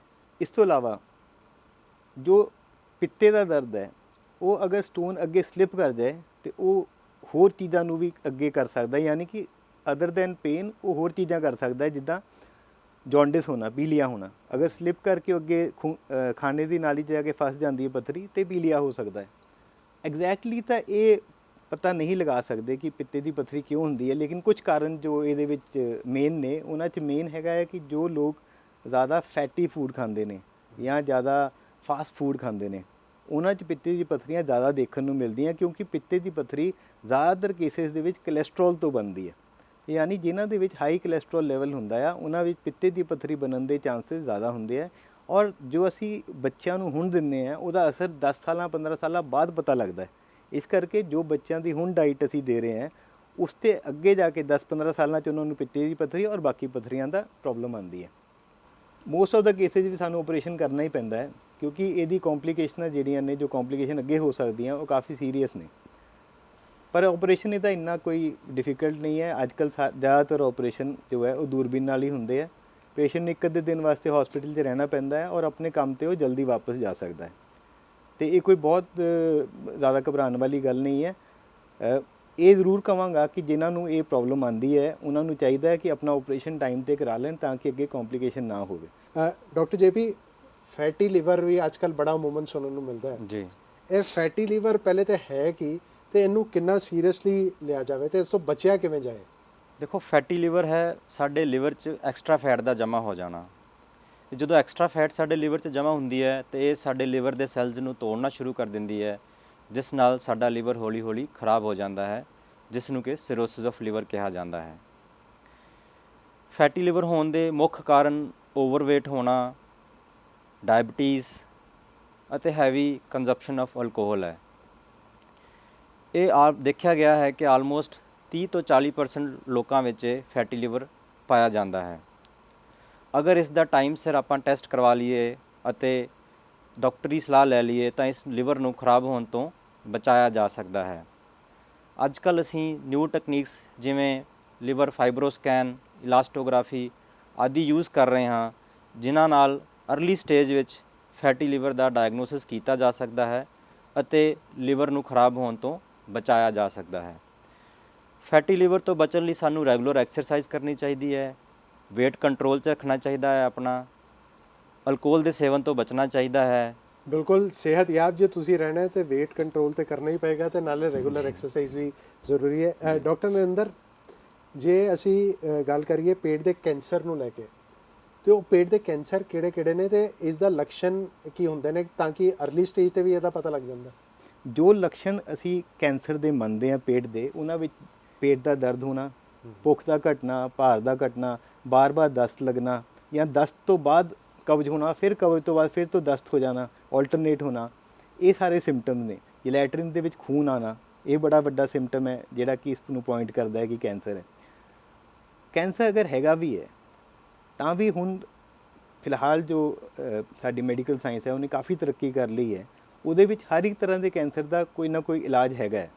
ਇਸ ਤੋਂ ਇਲਾਵਾ ਜੋ ਪਿੱਤੇ ਦਾ ਦਰਦ ਹੈ ਉਹ ਅਗਰ ਸਟੋਨ ਅੱਗੇ ਸਲਿੱਪ ਕਰ ਜਾਏ ਤੇ ਉਹ ਹੋਰ ਚੀਜ਼ਾਂ ਨੂੰ ਵੀ ਅੱਗੇ ਕਰ ਸਕਦਾ, ਯਾਨੀ ਕਿ ਅਦਰ ਦੈਨ ਪੇਨ ਉਹ ਹੋਰ ਚੀਜ਼ਾਂ ਕਰ ਸਕਦਾ ਹੈ, ਜਿੱਦਾਂ ਜੌਂਡਿਸ ਹੋਣਾ, ਪੀਲੀਆ ਹੋਣਾ। ਅਗਰ ਸਲਿੱਪ ਕਰਕੇ ਅੱਗੇ ਖਾਣੇ ਦੀ ਨਾਲੀ 'ਚ ਜਾ ਕੇ ਫਸ ਜਾਂਦੀ ਹੈ ਪੱਥਰੀ ਤੇ ਪੀਲੀਆ ਹੋ ਸਕਦਾ ਹੈ। ਐਗਜ਼ੈਕਟਲੀ ਤਾਂ ਇਹ ਪਤਾ ਨਹੀਂ ਲਗਾ ਸਕਦੇ ਕਿ ਪਿੱਤੇ ਦੀ ਪੱਥਰੀ ਕਿਉਂ ਹੁੰਦੀ ਹੈ, ਲੇਕਿਨ ਕੁਝ ਕਾਰਨ ਜੋ ਇਹਦੇ ਵਿੱਚ ਮੇਨ ਨੇ ਉਹਨਾਂ 'ਚ ਮੇਨ ਹੈਗਾ ਹੈ ਕਿ ਜੋ ਲੋਕ ਜ਼ਿਆਦਾ ਫੈਟੀ ਫੂਡ ਖਾਂਦੇ ਨੇ ਜਾਂ ਜ਼ਿਆਦਾ ਫਾਸਟ ਫੂਡ ਖਾਂਦੇ ਨੇ ਉਹਨਾਂ 'ਚ ਪਿੱਤੇ ਦੀ ਪੱਥਰੀਆਂ ਜ਼ਿਆਦਾ ਦੇਖਣ ਨੂੰ ਮਿਲਦੀਆਂ, ਕਿਉਂਕਿ ਪਿੱਤੇ ਦੀ ਪੱਥਰੀ ਜ਼ਿਆਦਾਤਰ ਕੇਸਿਸ ਦੇ ਵਿੱਚ ਕੋਲੇਸਟ੍ਰੋਲ ਤੋਂ ਬਣਦੀ ਹੈ। ਯਾਨੀ ਜਿਨ੍ਹਾਂ ਦੇ ਵਿੱਚ ਹਾਈ ਕੋਲੇਸਟ੍ਰੋਲ ਲੈਵਲ ਹੁੰਦਾ ਆ ਉਹਨਾਂ ਵਿੱਚ ਪਿੱਤੇ ਦੀ ਪੱਥਰੀ ਬਣਨ ਦੇ ਚਾਂਸਸ ਜ਼ਿਆਦਾ ਹੁੰਦੇ ਆ। ਔਰ ਜੋ ਅਸੀਂ ਬੱਚਿਆਂ ਨੂੰ ਹੁਣ ਦਿੰਦੇ ਆ ਉਹਦਾ ਅਸਰ 10 ਸਾਲਾਂ 15 ਸਾਲਾਂ ਬਾਅਦ ਪਤਾ ਲੱਗਦਾ ਹੈ। ਇਸ ਕਰਕੇ ਜੋ ਬੱਚਿਆਂ ਦੀ ਹੁਣ ਡਾਈਟ ਅਸੀਂ ਦੇ ਰਹੇ ਹਾਂ ਉਸ 'ਤੇ ਅੱਗੇ ਜਾ ਕੇ 10-15 ਸਾਲਾਂ 'ਚ ਉਹਨਾਂ ਨੂੰ ਪਿੱਤੇ ਦੀ ਪੱਥਰੀ ਔਰ ਬਾਕੀ ਪੱਥਰੀਆਂ ਦਾ ਪ੍ਰੋਬਲਮ ਆਉਂਦੀ ਹੈ। ਮੋਸਟ ਆਫ ਦਾ ਕੇਸਿਸ ਵੀ ਸਾਨੂੰ ਆਪਰੇਸ਼ਨ ਕਰਨਾ ਹੀ ਪੈਂਦਾ ਹੈ, ਕਿਉਂਕਿ ਇਹਦੀ ਕੰਪਲੀਕੇਸ਼ਨਾਂ ਜਿਹੜੀਆਂ ਨੇ, ਜੋ ਕੰਪਲੀਕੇਸ਼ਨ ਅੱਗੇ ਹੋ ਸਕਦੀਆਂ ਉਹ ਕਾਫੀ ਸੀਰੀਅਸ ਨੇ। ਪਰ ਆਪਰੇਸ਼ਨ ਇਹਦਾ ਇੰਨਾ ਕੋਈ ਡਿਫਿਕਲਟ ਨਹੀਂ ਹੈ। ਅੱਜ ਕੱਲ੍ਹ ਜ਼ਿਆਦਾਤਰ ਆਪਰੇਸ਼ਨ ਜੋ ਹੈ ਉਹ ਦੂਰਬੀਨ ਨਾਲ ਹੀ ਹੁੰਦੇ ਆ। ਪੇਸ਼ੈਂਟ ਨੂੰ ਇੱਕ ਅੱਧੇ ਦਿਨ ਵਾਸਤੇ ਹਸਪੀਟਲ 'ਚ ਰਹਿਣਾ ਪੈਂਦਾ ਹੈ ਔਰ ਆਪਣੇ ਕੰਮ 'ਤੇ ਉਹ ਜਲਦੀ ਵਾਪਸ ਜਾ ਸਕਦਾ ਹੈ। ਅਤੇ ਇਹ ਕੋਈ ਬਹੁਤ ਜ਼ਿਆਦਾ ਘਬਰਾਉਣ ਵਾਲੀ ਗੱਲ ਨਹੀਂ ਹੈ। ਇਹ ਜ਼ਰੂਰ ਕਹਾਂਗਾ ਕਿ ਜਿਨ੍ਹਾਂ ਨੂੰ ਇਹ ਪ੍ਰੋਬਲਮ ਆਉਂਦੀ ਹੈ ਉਹਨਾਂ ਨੂੰ ਚਾਹੀਦਾ ਹੈ ਕਿ ਆਪਣਾ ਆਪਰੇਸ਼ਨ ਟਾਈਮ ਤੇ ਕਰਾ ਲੈਣ ਤਾਂ ਕਿ ਅੱਗੇ ਕੰਪਲਿਕੇਸ਼ਨ ਨਾ ਹੋਵੇ। ਡਾਕਟਰ ਜੇਪੀ, ਫੈਟੀ ਲੀਵਰ ਵੀ ਅੱਜ ਕੱਲ੍ਹ ਬੜਾ ਅਮੂਮਨ ਸੁਣਨ ਨੂੰ ਮਿਲਦਾ ਹੈ ਜੀ। ਇਹ ਫੈਟੀ ਲੀਵਰ ਪਹਿਲੇ ਤਾਂ ਹੈ ਕੀ, ਤੇ ਇਹਨੂੰ ਕਿੰਨਾ ਸੀਰੀਅਸਲੀ ਲਿਆ ਜਾਵੇ ਤੇ ਇਸ ਤੋਂ ਬਚਿਆ ਕਿਵੇਂ ਜਾਏ? ਦੇਖੋ, ਫੈਟੀ ਲੀਵਰ ਹੈ ਸਾਡੇ ਲਿਵਰ 'ਚ ਐਕਸਟਰਾ ਫੈਟ ਦਾ ਜਮ੍ਹਾਂ ਹੋ ਜਾਣਾ। ਜਦੋਂ ਐਕਸਟਰਾ ਫੈਟ ਸਾਡੇ ਲਿਵਰ 'ਚ ਜਮ੍ਹਾਂ ਹੁੰਦੀ ਹੈ ਤੇ ਇਹ ਸਾਡੇ ਲਿਵਰ ਦੇ ਸੈਲਜ਼ ਨੂੰ ਤੋੜਨਾ ਸ਼ੁਰੂ ਕਰ ਦਿੰਦੀ ਹੈ, ਜਿਸ ਨਾਲ ਸਾਡਾ ਲਿਵਰ ਹੌਲੀ ਹੌਲੀ ਖਰਾਬ ਹੋ ਜਾਂਦਾ ਹੈ, ਜਿਸ ਨੂੰ ਕਿ ਸਿਰੋਸਿਸ ਆਫ ਲਿਵਰ ਕਿਹਾ ਜਾਂਦਾ ਹੈ। ਫੈਟੀ ਲਿਵਰ ਹੋਣ ਦੇ ਮੁੱਖ ਕਾਰਨ ਓਵਰਵੇਟ ਹੋਣਾ, ਡਾਇਬਟੀਜ਼ ਅਤੇ ਹੈਵੀ ਕੰਜ਼ੰਪਸ਼ਨ ਆਫ ਅਲਕੋਹਲ ਹੈ। ਇਹ ਆਪ ਦੇਖਿਆ ਗਿਆ ਹੈ ਕਿ ਆਲਮੋਸਟ 30 ਤੋਂ 40% ਲੋਕਾਂ ਵਿੱਚ ਫੈਟੀ ਲਿਵਰ ਪਾਇਆ ਜਾਂਦਾ ਹੈ। ਅਗਰ ਇਸ ਦਾ ਟਾਈਮ ਸਿਰ ਆਪਾਂ ਟੈਸਟ ਕਰਵਾ ਲਈਏ ਅਤੇ ਡਾਕਟਰੀ ਸਲਾਹ ਲੈ ਲਈਏ ਤਾਂ ਇਸ ਲਿਵਰ ਨੂੰ ਖਰਾਬ ਹੋਣ ਤੋਂ ਬਚਾਇਆ ਜਾ ਸਕਦਾ ਹੈ। ਅੱਜ ਕੱਲ੍ਹ ਅਸੀਂ ਨਿਊ ਟੈਕਨੀਕਸ ਜਿਵੇਂ ਲਿਵਰ ਫਾਈਬਰੋਸਕੈਨ, ਇਲਾਸਟੋਗ੍ਰਾਫੀ ਆਦਿ ਯੂਜ਼ ਕਰ ਰਹੇ ਹਾਂ, ਜਿਨ੍ਹਾਂ ਨਾਲ ਅਰਲੀ ਸਟੇਜ ਵਿੱਚ ਫੈਟੀ ਲਿਵਰ ਦਾ ਡਾਇਗਨੋਸਿਸ ਕੀਤਾ ਜਾ ਸਕਦਾ ਹੈ ਅਤੇ ਲਿਵਰ ਨੂੰ ਖਰਾਬ ਹੋਣ ਤੋਂ ਬਚਾਇਆ ਜਾ ਸਕਦਾ ਹੈ। ਫੈਟੀ ਲਿਵਰ ਤੋਂ ਬਚਣ ਲਈ ਸਾਨੂੰ ਰੈਗੂਲਰ ਐਕਸਰਸਾਈਜ਼ ਕਰਨੀ ਚਾਹੀਦੀ ਹੈ, ਵੇਟ ਕੰਟਰੋਲ 'ਚ ਰੱਖਣਾ ਚਾਹੀਦਾ ਹੈ ਆਪਣਾ, ਅਲਕੋਹਲ ਦੇ ਸੇਵਨ ਤੋਂ ਬਚਣਾ ਚਾਹੀਦਾ ਹੈ। ਬਿਲਕੁਲ, ਸਿਹਤਯਾਬ ਜੇ ਤੁਸੀਂ ਰਹਿਣਾ ਹੈ ਤੇ ਵੇਟ ਕੰਟਰੋਲ ਤੇ ਕਰਨਾ ਹੀ ਪਏਗਾ ਤੇ ਨਾਲੇ ਰੈਗੂਲਰ ਐਕਸਰਸਾਈਜ਼ ਵੀ ਜ਼ਰੂਰੀ ਹੈ। ਡਾਕਟਰ ਨਰਿੰਦਰ, ਜੇ ਅਸੀਂ ਗੱਲ ਕਰੀਏ ਪੇਟ ਦੇ ਕੈਂਸਰ ਨੂੰ ਲੈ ਕੇ, ਤੇ ਉਹ ਪੇਟ ਦੇ ਕੈਂਸਰ ਕਿਹੜੇ ਨੇ ਤੇ ਇਸ ਦਾ ਲੱਛਣ ਕੀ ਹੁੰਦੇ ਨੇ ਤਾਂ ਕਿ ਅਰਲੀ ਸਟੇਜ ਤੇ ਵੀ ਇਹਦਾ ਪਤਾ ਲੱਗ ਜਾਂਦਾ? ਜੋ ਲੱਛਣ ਅਸੀਂ ਕੈਂਸਰ ਦੇ ਮੰਨਦੇ ਹਾਂ ਪੇਟ ਦੇ, ਉਹਨਾਂ ਵਿੱਚ ਪੇਟ ਦਾ ਦਰਦ ਹੋਣਾ, ਭੁੱਖ ਦਾ ਘਟਣਾ, ਭਾਰ ਦਾ ਘਟਣਾ, ਬਾਰ-ਬਾਰ ਦਸਤ ਲੱਗਣਾ ਜਾਂ ਦਸਤ ਤੋਂ ਬਾਅਦ ਕਬਜ਼ ਹੋਣਾ, ਫਿਰ ਕਬਜ਼ ਤੋਂ ਬਾਅਦ ਫਿਰ ਤੋਂ ਦਸਤ ਹੋ ਜਾਣਾ, ਆਲਟਰਨੇਟ ਹੋਣਾ, ਇਹ ਸਾਰੇ ਸਿੰਪਟਮ ਨੇ। ਲੈਟਰਿਨ ਦੇ ਵਿੱਚ ਖੂਨ ਆਣਾ, ਇਹ ਬੜਾ ਵੱਡਾ ਸਿੰਪਟਮ ਹੈ ਜਿਹੜਾ ਕਿ ਇਸ ਨੂੰ ਪੁਆਇੰਟ ਕਰਦਾ ਹੈ ਕਿ ਕੈਂਸਰ ਹੈ। ਕੈਂਸਰ ਅਗਰ ਹੈਗਾ ਵੀ ਹੈ ਤਾਂ ਵੀ ਹੁਣ ਫਿਲਹਾਲ ਜੋ ਸਾਡੀ ਮੈਡੀਕਲ ਸਾਇੰਸ ਹੈ ਉਹਨੇ ਕਾਫੀ ਤਰੱਕੀ ਕਰ ਲਈ ਹੈ, ਉਹਦੇ ਵਿੱਚ ਹਰ ਇੱਕ ਤਰ੍ਹਾਂ ਦੇ ਕੈਂਸਰ ਦਾ ਕੋਈ ਨਾ ਕੋਈ ਇਲਾਜ ਹੈਗਾ ਹੈ।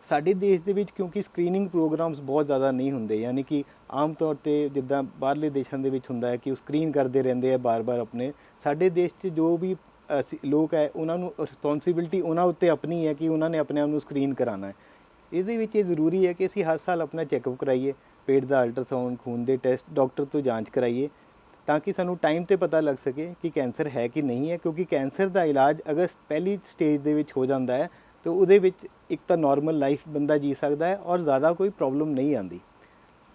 ਸਾਡੇ ਦੇਸ਼ ਦੇ ਵਿੱਚ ਕਿਉਂਕਿ ਸਕਰੀਨਿੰਗ ਪ੍ਰੋਗਰਾਮਸ ਬਹੁਤ ਜ਼ਿਆਦਾ ਨਹੀਂ ਹੁੰਦੇ, ਯਾਨੀ ਕਿ ਆਮ ਤੌਰ 'ਤੇ ਜਿੱਦਾਂ ਬਾਹਰਲੇ ਦੇਸ਼ਾਂ ਦੇ ਵਿੱਚ ਹੁੰਦਾ ਹੈ ਕਿ ਉਹ ਸਕਰੀਨ ਕਰਦੇ ਰਹਿੰਦੇ ਆ ਬਾਰ-ਬਾਰ ਆਪਣੇ, ਸਾਡੇ ਦੇਸ਼ 'ਚ ਜੋ ਵੀ ਲੋਕ ਹੈ ਉਹਨਾਂ ਨੂੰ ਰਿਸਪੌਂਸਿਬਿਲਿਟੀ ਉਹਨਾਂ ਉੱਤੇ ਆਪਣੀ ਹੈ ਕਿ ਉਹਨਾਂ ਨੇ ਆਪਣੇ ਆਪ ਨੂੰ ਸਕਰੀਨ ਕਰਾਉਣਾ ਹੈ। ਇਹਦੇ ਵਿੱਚ ਇਹ ਜ਼ਰੂਰੀ ਹੈ ਕਿ ਅਸੀਂ ਹਰ ਸਾਲ ਆਪਣਾ ਚੈੱਕਅਪ ਕਰਾਈਏ, ਪੇਟ ਦਾ ਅਲਟਰਾਸਾਊਂਡ, ਖੂਨ ਦੇ ਟੈਸਟ, ਡਾਕਟਰ ਤੋਂ ਜਾਂਚ ਕਰਾਈਏ ਤਾਂ ਕਿ ਸਾਨੂੰ ਟਾਈਮ ਤੇ ਪਤਾ ਲੱਗ ਸਕੇ ਕਿ ਕੈਂਸਰ ਹੈ ਕਿ ਨਹੀਂ ਹੈ। ਕਿਉਂਕਿ ਕੈਂਸਰ ਦਾ ਇਲਾਜ ਅਗਰ ਪਹਿਲੀ ਸਟੇਜ ਦੇ ਵਿੱਚ ਹੋ ਜਾਂਦਾ ਹੈ ਤਾਂ ਉਹਦੇ ਵਿੱਚ ਇੱਕ ਤਾਂ ਨਾਰਮਲ ਲਾਈਫ ਬੰਦਾ ਜੀ ਸਕਦਾ ਹੈ ਔਰ ਜ਼ਿਆਦਾ ਕੋਈ ਪ੍ਰੋਬਲਮ ਨਹੀਂ ਆਉਂਦੀ।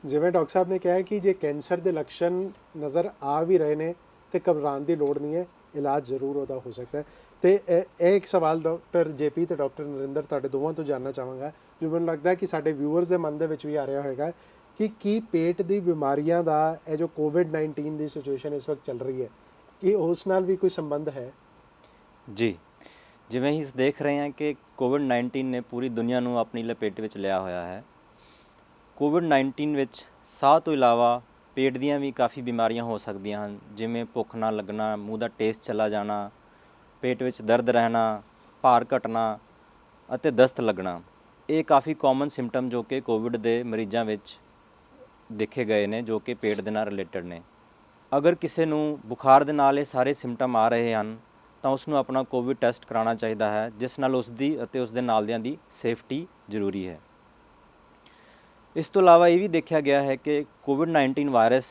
ਜਿਵੇਂ ਡਾਕਟਰ ਸਾਹਿਬ ਨੇ ਕਿਹਾ ਕਿ ਜੇ ਕੈਂਸਰ ਦੇ ਲੱਛਣ ਨਜ਼ਰ ਆ ਵੀ ਰਹੇ ਨੇ ਤੇ ਘਬਰਾਉਣ ਦੀ ਲੋੜ ਨਹੀਂ ਹੈ, ਇਲਾਜ ਜ਼ਰੂਰ ਉਹਦਾ ਹੋ ਸਕਦਾ ਹੈ। ਤੇ ਇਹ ਇੱਕ ਸਵਾਲ ਡਾਕਟਰ ਜੇਪੀ ਤੇ ਡਾਕਟਰ ਨਰਿੰਦਰ ਤੁਹਾਡੇ ਦੋਵਾਂ ਤੋਂ ਜਾਣਨਾ ਚਾਹਾਂਗਾ, ਜੋ ਮੈਨੂੰ ਲੱਗਦਾ ਹੈ ਕਿ ਸਾਡੇ ਵਿਊਅਰਸ ਦੇ ਮਨ ਦੇ ਵਿੱਚ ਵੀ ਆ ਰਿਹਾ ਹੋਵੇਗਾ ਕਿ ਕੀ ਪੇਟ ਦੀ ਬਿਮਾਰੀਆਂ ਦਾ ਇਹ ਜੋ ਕੋਵਿਡ-19 ਦੀ ਸਿਚੁਏਸ਼ਨ ਇਸ ਵਕਤ ਚੱਲ ਰਹੀ ਹੈ, ਕਿ ਉਸ ਨਾਲ ਵੀ ਕੋਈ ਸੰਬੰਧ ਹੈ? ਜੀ, ਜਿਵੇਂ ਹੀ ਦੇਖ ਰਹੇ ਹਾਂ ਕਿ ਕੋਵਿਡ-19 ਨੇ ਪੂਰੀ ਦੁਨੀਆ ਨੂੰ ਆਪਣੀ ਲਪੇਟ ਵਿੱਚ ਲਿਆ ਹੋਇਆ ਹੈ। ਕੋਵਿਡ-19 ਵਿੱਚ ਸਾਹ ਤੋਂ ਇਲਾਵਾ ਪੇਟ ਦੀਆਂ ਵੀ ਕਾਫੀ ਬਿਮਾਰੀਆਂ ਹੋ ਸਕਦੀਆਂ ਹਨ, ਜਿਵੇਂ ਭੁੱਖ ਨਾ ਲੱਗਣਾ, ਮੂੰਹ ਦਾ ਟੇਸਟ ਚਲਾ ਜਾਣਾ, ਪੇਟ ਵਿੱਚ ਦਰਦ ਰਹਿਣਾ, ਭਾਰ ਘਟਣਾ ਅਤੇ ਦਸਤ ਲੱਗਣਾ। ਇਹ ਕਾਫੀ ਕਾਮਨ ਸਿੰਪਟਮ ਜੋ ਕਿ ਕੋਵਿਡ ਦੇ ਮਰੀਜ਼ਾਂ ਵਿੱਚ ਦੇਖੇ ਗਏ ਨੇ, ਜੋ ਕਿ ਪੇਟ ਦੇ ਨਾਲ ਰਿਲੇਟਡ ਨੇ। ਅਗਰ ਕਿਸੇ ਨੂੰ ਬੁਖਾਰ ਦੇ ਨਾਲ ਇਹ ਸਾਰੇ ਸਿੰਪਟਮ ਆ ਰਹੇ ਹਨ ਤਾਂ ਉਸ ਨੂੰ ਆਪਣਾ ਕੋਵਿਡ ਟੈਸਟ ਕਰਾਉਣਾ ਚਾਹੀਦਾ ਹੈ, ਜਿਸ ਨਾਲ ਉਸ ਦੀ ਅਤੇ ਉਸ ਦੇ ਨਾਲਦਿਆਂ ਦੀ ਸੇਫਟੀ ਜ਼ਰੂਰੀ ਹੈ। ਇਸ ਤੋਂ ਇਲਾਵਾ ਇਹ ਵੀ ਦੇਖਿਆ ਗਿਆ ਹੈ ਕਿ ਕੋਵਿਡ-19 ਵਾਇਰਸ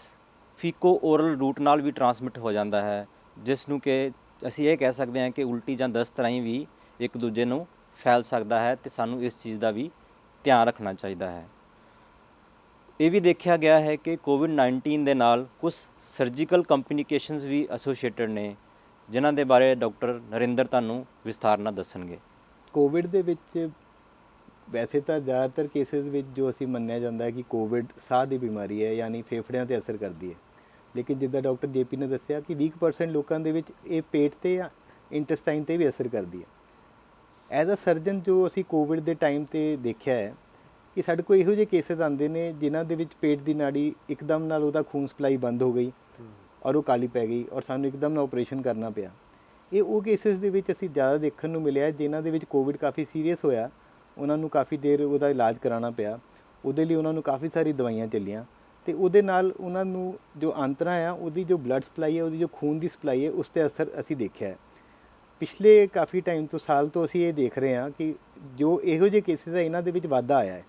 ਫੀਕੋ ਓਰਲ ਰੂਟ ਨਾਲ ਵੀ ਟਰਾਂਸਮਿਟ ਹੋ ਜਾਂਦਾ ਹੈ, ਜਿਸ ਨੂੰ ਕਿ ਅਸੀਂ ਇਹ ਕਹਿ ਸਕਦੇ ਹਾਂ ਕਿ ਉਲਟੀ ਜਾਂ ਦਸਤ ਰਾਹੀਂ ਵੀ ਇੱਕ ਦੂਜੇ ਨੂੰ ਫੈਲ ਸਕਦਾ ਹੈ ਅਤੇ ਸਾਨੂੰ ਇਸ ਚੀਜ਼ ਦਾ ਵੀ ਧਿਆਨ ਰੱਖਣਾ ਚਾਹੀਦਾ ਹੈ। ਇਹ ਵੀ ਦੇਖਿਆ ਗਿਆ ਹੈ ਕਿ ਕੋਵਿਡ-19 ਦੇ ਨਾਲ ਕੁਝ ਸਰਜੀਕਲ ਕੰਪਲਿਕੇਸ਼ਨਸ ਵੀ ਐਸੋਸੀਏਟਡ ਨੇ, ਜਿਨ੍ਹਾਂ ਦੇ ਬਾਰੇ ਡਾਕਟਰ ਨਰਿੰਦਰ ਤੁਹਾਨੂੰ ਵਿਸਥਾਰ ਨਾਲ ਦੱਸਣਗੇ। ਕੋਵਿਡ ਦੇ ਵਿੱਚ ਵੈਸੇ ਤਾਂ ਜ਼ਿਆਦਾਤਰ ਕੇਸਿਸ ਵਿੱਚ ਜੋ ਅਸੀਂ ਮੰਨਿਆ ਜਾਂਦਾ ਹੈ ਕਿ ਕੋਵਿਡ ਸਾਹ ਦੀ ਬਿਮਾਰੀ ਹੈ, ਯਾਨੀ ਫੇਫੜਿਆਂ 'ਤੇ ਅਸਰ ਕਰਦੀ ਹੈ। ਲੇਕਿਨ ਜਿੱਦਾਂ ਡਾਕਟਰ ਜੇਪੀ ਨੇ ਦੱਸਿਆ ਕਿ 20% ਲੋਕਾਂ ਦੇ ਵਿੱਚ ਇਹ ਪੇਟ 'ਤੇ ਜਾਂ ਇੰਟੈਸਟਾਈਨ 'ਤੇ ਵੀ ਅਸਰ ਕਰਦੀ ਹੈ। ਐਜ਼ ਅ ਸਰਜਨ ਜੋ ਅਸੀਂ ਕੋਵਿਡ ਦੇ ਟਾਈਮ 'ਤੇ ਦੇਖਿਆ ਹੈ ਕਿ ਸਾਡੇ ਕੋਲ ਇਹੋ ਜਿਹੇ ਕੇਸਿਸ ਆਉਂਦੇ ਨੇ ਜਿਨ੍ਹਾਂ ਦੇ ਵਿੱਚ ਪੇਟ ਦੀ ਨਾੜੀ ਇੱਕਦਮ ਨਾਲ ਉਹਦਾ ਖੂਨ ਸਪਲਾਈ ਬੰਦ ਹੋ ਗਈ ਔਰ ਉਹ ਕਾਲੀ ਪੈ ਗਈ ਔਰ ਸਾਨੂੰ ਇੱਕਦਮ ਨਾਲ ਆਪਰੇਸ਼ਨ ਕਰਨਾ ਪਿਆ। ਇਹ ਉਹ ਕੇਸਿਸ ਦੇ ਵਿੱਚ ਅਸੀਂ ਜ਼ਿਆਦਾ ਦੇਖਣ ਨੂੰ ਮਿਲਿਆ ਜਿਨ੍ਹਾਂ ਦੇ ਵਿੱਚ ਕੋਵਿਡ ਕਾਫੀ ਸੀਰੀਅਸ ਹੋਇਆ, ਉਹਨਾਂ ਨੂੰ ਕਾਫੀ ਦੇਰ ਉਹਦਾ ਇਲਾਜ ਕਰਾਉਣਾ ਪਿਆ, ਉਹਦੇ ਲਈ ਉਹਨਾਂ ਨੂੰ ਕਾਫੀ ਸਾਰੀ ਦਵਾਈਆਂ ਚੱਲੀਆਂ ਅਤੇ ਉਹਦੇ ਨਾਲ ਉਹਨਾਂ ਨੂੰ ਜੋ ਅੰਤਰਾ ਆ ਉਹਦੀ ਜੋ ਬਲੱਡ ਸਪਲਾਈ ਹੈ, ਉਹਦੀ ਜੋ ਖੂਨ ਦੀ ਸਪਲਾਈ ਹੈ, ਉਸ 'ਤੇ ਅਸਰ ਅਸੀਂ ਦੇਖਿਆ ਹੈ। ਪਿਛਲੇ ਕਾਫੀ ਟਾਈਮ ਤੋਂ ਸਾਲ ਤੋਂ ਅਸੀਂ ਇਹ ਦੇਖ ਰਹੇ ਹਾਂ ਕਿ ਜੋ ਇਹੋ ਜਿਹੇ ਕੇਸਿਸ ਹੈ ਇਹਨਾਂ ਦੇ ਵਿੱਚ ਵਾਧਾ ਆਇਆ ਹੈ।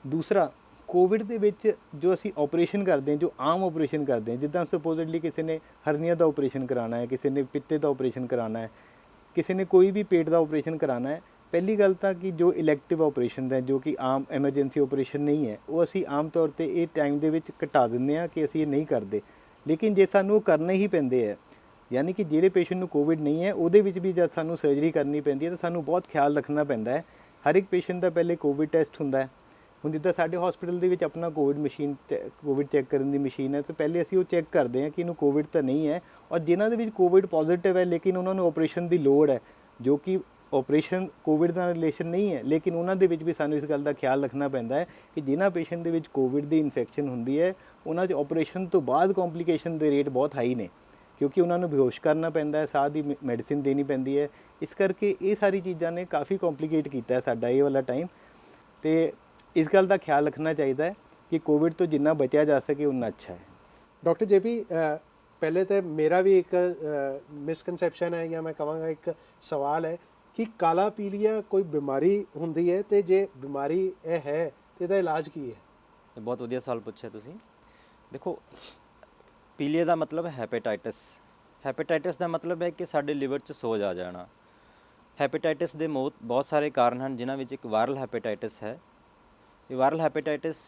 ਦੂਸਰਾ, ਕੋਵਿਡ ਦੇ ਵਿੱਚ ਜੋ ਅਸੀਂ ਆਪਰੇਸ਼ਨ ਕਰਦੇ ਹਾਂ, ਜੋ ਆਮ ਆਪਰੇਸ਼ਨ ਕਰਦੇ ਹਾਂ, ਜਿੱਦਾਂ ਸਪੋਜ਼ਡਲੀ ਕਿਸੇ ਨੇ ਹਰਨੀਆ ਦਾ ਆਪਰੇਸ਼ਨ ਕਰਾਉਣਾ ਹੈ, ਕਿਸੇ ਨੇ ਪਿੱਤੇ ਦਾ ਆਪਰੇਸ਼ਨ ਕਰਾਉਣਾ ਹੈ, ਕਿਸੇ ਨੇ ਕੋਈ ਵੀ ਪੇਟ ਦਾ ਆਪਰੇਸ਼ਨ ਕਰਾਉਣਾ ਹੈ, ਪਹਿਲੀ ਗੱਲ ਤਾਂ ਕਿ ਜੋ ਇਲੈਕਟਿਵ ਆਪਰੇਸ਼ਨ ਹੈ, ਜੋ ਕਿ ਆਮ ਐਮਰਜੈਂਸੀ ਆਪਰੇਸ਼ਨ ਨਹੀਂ ਹੈ, ਉਹ ਅਸੀਂ ਆਮ ਤੌਰ ਤੇ ਇਹ ਟਾਈਮ ਦੇ ਵਿੱਚ ਘਟਾ ਦਿੰਦੇ ਹਾਂ ਕਿ ਅਸੀਂ ਇਹ ਨਹੀਂ ਕਰਦੇ। ਲੇਕਿਨ ਜੇ ਸਾਨੂੰ ਉਹ ਕਰਨੇ ਹੀ ਪੈਂਦੇ ਹੈ, ਯਾਨੀ ਕਿ ਜਿਹੜੇ ਪੇਸ਼ੈਂਟ ਨੂੰ ਕੋਵਿਡ ਨਹੀਂ ਹੈ ਉਹਦੇ ਵਿੱਚ ਵੀ ਜਦ ਸਾਨੂੰ ਸਰਜਰੀ ਕਰਨੀ ਪੈਂਦੀ ਹੈ ਤਾਂ ਸਾਨੂੰ ਬਹੁਤ ਖਿਆਲ ਰੱਖਣਾ ਪੈਂਦਾ ਹੈ। ਹਰ ਇੱਕ ਪੇਸ਼ੈਂਟ ਦਾ ਪਹਿਲੇ ਕੋਵਿਡ ਟੈਸਟ ਹੁੰਦਾ ਹੈ। ਹੁਣ ਜਿੱਦਾਂ ਸਾਡੇ ਹਸਪੀਟਲ ਦੇ ਵਿੱਚ ਆਪਣਾ ਕੋਵਿਡ ਚੈੱਕ ਕਰਨ ਦੀ ਮਸ਼ੀਨ ਹੈ, ਤਾਂ ਪਹਿਲੇ ਅਸੀਂ ਉਹ ਚੈੱਕ ਕਰਦੇ ਹਾਂ ਕਿ ਇਹਨੂੰ ਕੋਵਿਡ ਤਾਂ ਨਹੀਂ ਹੈ, ਔਰ ਜਿਨ੍ਹਾਂ ਦੇ ਵਿੱਚ ਕੋਵਿਡ ਪੋਜ਼ਿਟਿਵ ਹੈ ਲੇਕਿਨ ਉਹਨਾਂ ਨੂੰ ਆਪਰੇਸ਼ਨ ਦੀ ਲੋੜ ਹੈ, ਜੋ ਕਿ ਆਪਰੇਸ਼ਨ ਕੋਵਿਡ ਦਾ ਰਿਲੇਸ਼ਨ ਨਹੀਂ ਹੈ, ਲੇਕਿਨ ਉਹਨਾਂ ਦੇ ਵਿੱਚ ਵੀ ਸਾਨੂੰ ਇਸ ਗੱਲ ਦਾ ਖਿਆਲ ਰੱਖਣਾ ਪੈਂਦਾ ਹੈ ਕਿ ਜਿਨ੍ਹਾਂ ਪੇਸ਼ੈਂਟ ਦੇ ਵਿੱਚ ਕੋਵਿਡ ਦੀ ਇਨਫੈਕਸ਼ਨ ਹੁੰਦੀ ਹੈ ਉਹਨਾਂ 'ਚ ਆਪਰੇਸ਼ਨ ਤੋਂ ਬਾਅਦ ਕੰਪਲਿਕੇਸ਼ਨ ਦੇ ਰੇਟ ਬਹੁਤ ਹਾਈ ਨੇ, ਕਿਉਂਕਿ ਉਹਨਾਂ ਨੂੰ ਬੇਹੋਸ਼ ਕਰਨਾ ਪੈਂਦਾ ਹੈ, ਸਾਹ ਦੀ ਮੈਡੀਸਿਨ ਦੇਣੀ ਪੈਂਦੀ ਹੈ। ਇਸ ਕਰਕੇ ਇਹ ਸਾਰੀ ਚੀਜ਼ਾਂ ਨੇ ਕਾਫੀ ਕੰਪਲਿਕੇਟ ਕੀਤਾ ਹੈ ਸਾਡਾ ਇਹ ਵਾਲਾ ਟਾਈਮ, ਤੇ ਇਸ ਗੱਲ ਦਾ ਖਿਆਲ ਰੱਖਣਾ ਚਾਹੀਦਾ ਹੈ ਕਿ ਕੋਵਿਡ ਤੋਂ ਜਿੰਨਾ ਬਚਿਆ ਜਾ ਸਕੇ ਉਨਾ ਅੱਛਾ ਹੈ। ਡਾਕਟਰ JP, ਪਹਿਲੇ ਤਾਂ ਮੇਰਾ ਵੀ ਇੱਕ ਮਿਸਕਨਸੈਪਸ਼ਨ ਹੈ, ਜਾਂ ਮੈਂ ਕਹਾਂਗਾ ਇੱਕ ਸਵਾਲ ਹੈ ਕਿ ਕਾਲਾ ਪੀਲੀਆ ਕੋਈ ਬਿਮਾਰੀ ਹੁੰਦੀ ਹੈ, ਤੇ ਜੇ ਬਿਮਾਰੀ ਇਹ ਹੈ ਤੇ ਇਹਦਾ ਇਲਾਜ ਕੀ ਹੈ? ਇਹ ਬਹੁਤ ਵਧੀਆ ਸਵਾਲ ਪੁੱਛਿਆ ਤੁਸੀਂ। ਦੇਖੋ, ਪੀਲੀਆ ਦਾ ਮਤਲਬ ਹੈਪੇਟਾਈਟਸ। ਹੈਪੇਟਾਈਟਸ ਦਾ ਮਤਲਬ ਹੈ ਕਿ ਸਾਡੇ ਲਿਵਰ 'ਚ ਸੋਜ ਆ ਜਾਣਾ। ਹੈਪੇਟਾਈਟਸ ਦੇ ਬਹੁਤ ਸਾਰੇ ਕਾਰਨ ਹਨ, ਜਿਨ੍ਹਾਂ ਵਿੱਚ ਇੱਕ ਵਾਇਰਲ ਹੈਪੇਟਾਈਟਸ ਹੈ। ਇਹ ਵਾਇਰਲ ਹੈਪੇਟਾਈਟਸ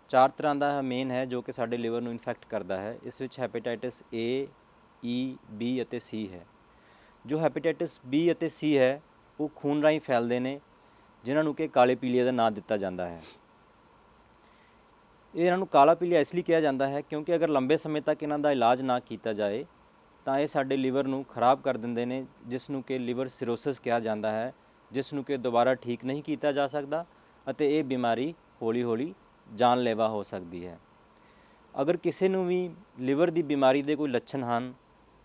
4 ਤਰ੍ਹਾਂ ਦਾ ਮੇਨ ਹੈ ਜੋ ਕਿ ਸਾਡੇ ਲਿਵਰ ਨੂੰ ਇਨਫੈਕਟ ਕਰਦਾ ਹੈ। ਇਸ ਵਿੱਚ ਹੈਪੇਟਾਈਟਸ A, E, B ਅਤੇ C ਹੈ। ਜੋ ਹੈਪੇਟਾਈਟਸ B ਅਤੇ C ਹੈ ਉਹ ਖੂਨ ਰਾਹੀਂ ਫੈਲਦੇ ਨੇ, ਜਿਨ੍ਹਾਂ ਨੂੰ ਕਿ ਕਾਲੇ ਪੀਲੀਏ ਦਾ ਨਾਂ ਦਿੱਤਾ ਜਾਂਦਾ ਹੈ। ਇਹਨਾਂ ਨੂੰ ਕਾਲਾ ਪੀਲੀਆ ਇਸ ਲਈ ਕਿਹਾ ਜਾਂਦਾ ਹੈ ਕਿਉਂਕਿ ਅਗਰ ਲੰਬੇ ਸਮੇਂ ਤੱਕ ਇਹਨਾਂ ਦਾ ਇਲਾਜ ਨਾ ਕੀਤਾ ਜਾਏ ਤਾਂ ਇਹ ਸਾਡੇ ਲਿਵਰ ਨੂੰ ਖਰਾਬ ਕਰ ਦਿੰਦੇ ਨੇ, ਜਿਸ ਨੂੰ ਕਿ ਲਿਵਰ ਸਿਰੋਸਿਸ ਕਿਹਾ ਜਾਂਦਾ ਹੈ, ਜਿਸ ਨੂੰ ਕਿ ਦੁਬਾਰਾ ਠੀਕ ਨਹੀਂ ਕੀਤਾ ਜਾ ਸਕਦਾ ਅਤੇ ਇਹ ਬਿਮਾਰੀ ਹੌਲੀ ਹੌਲੀ ਜਾਨਲੇਵਾ ਹੋ ਸਕਦੀ ਹੈ। ਅਗਰ ਕਿਸੇ ਨੂੰ ਵੀ ਲਿਵਰ ਦੀ ਬਿਮਾਰੀ ਦੇ ਕੋਈ ਲੱਛਣ ਹਨ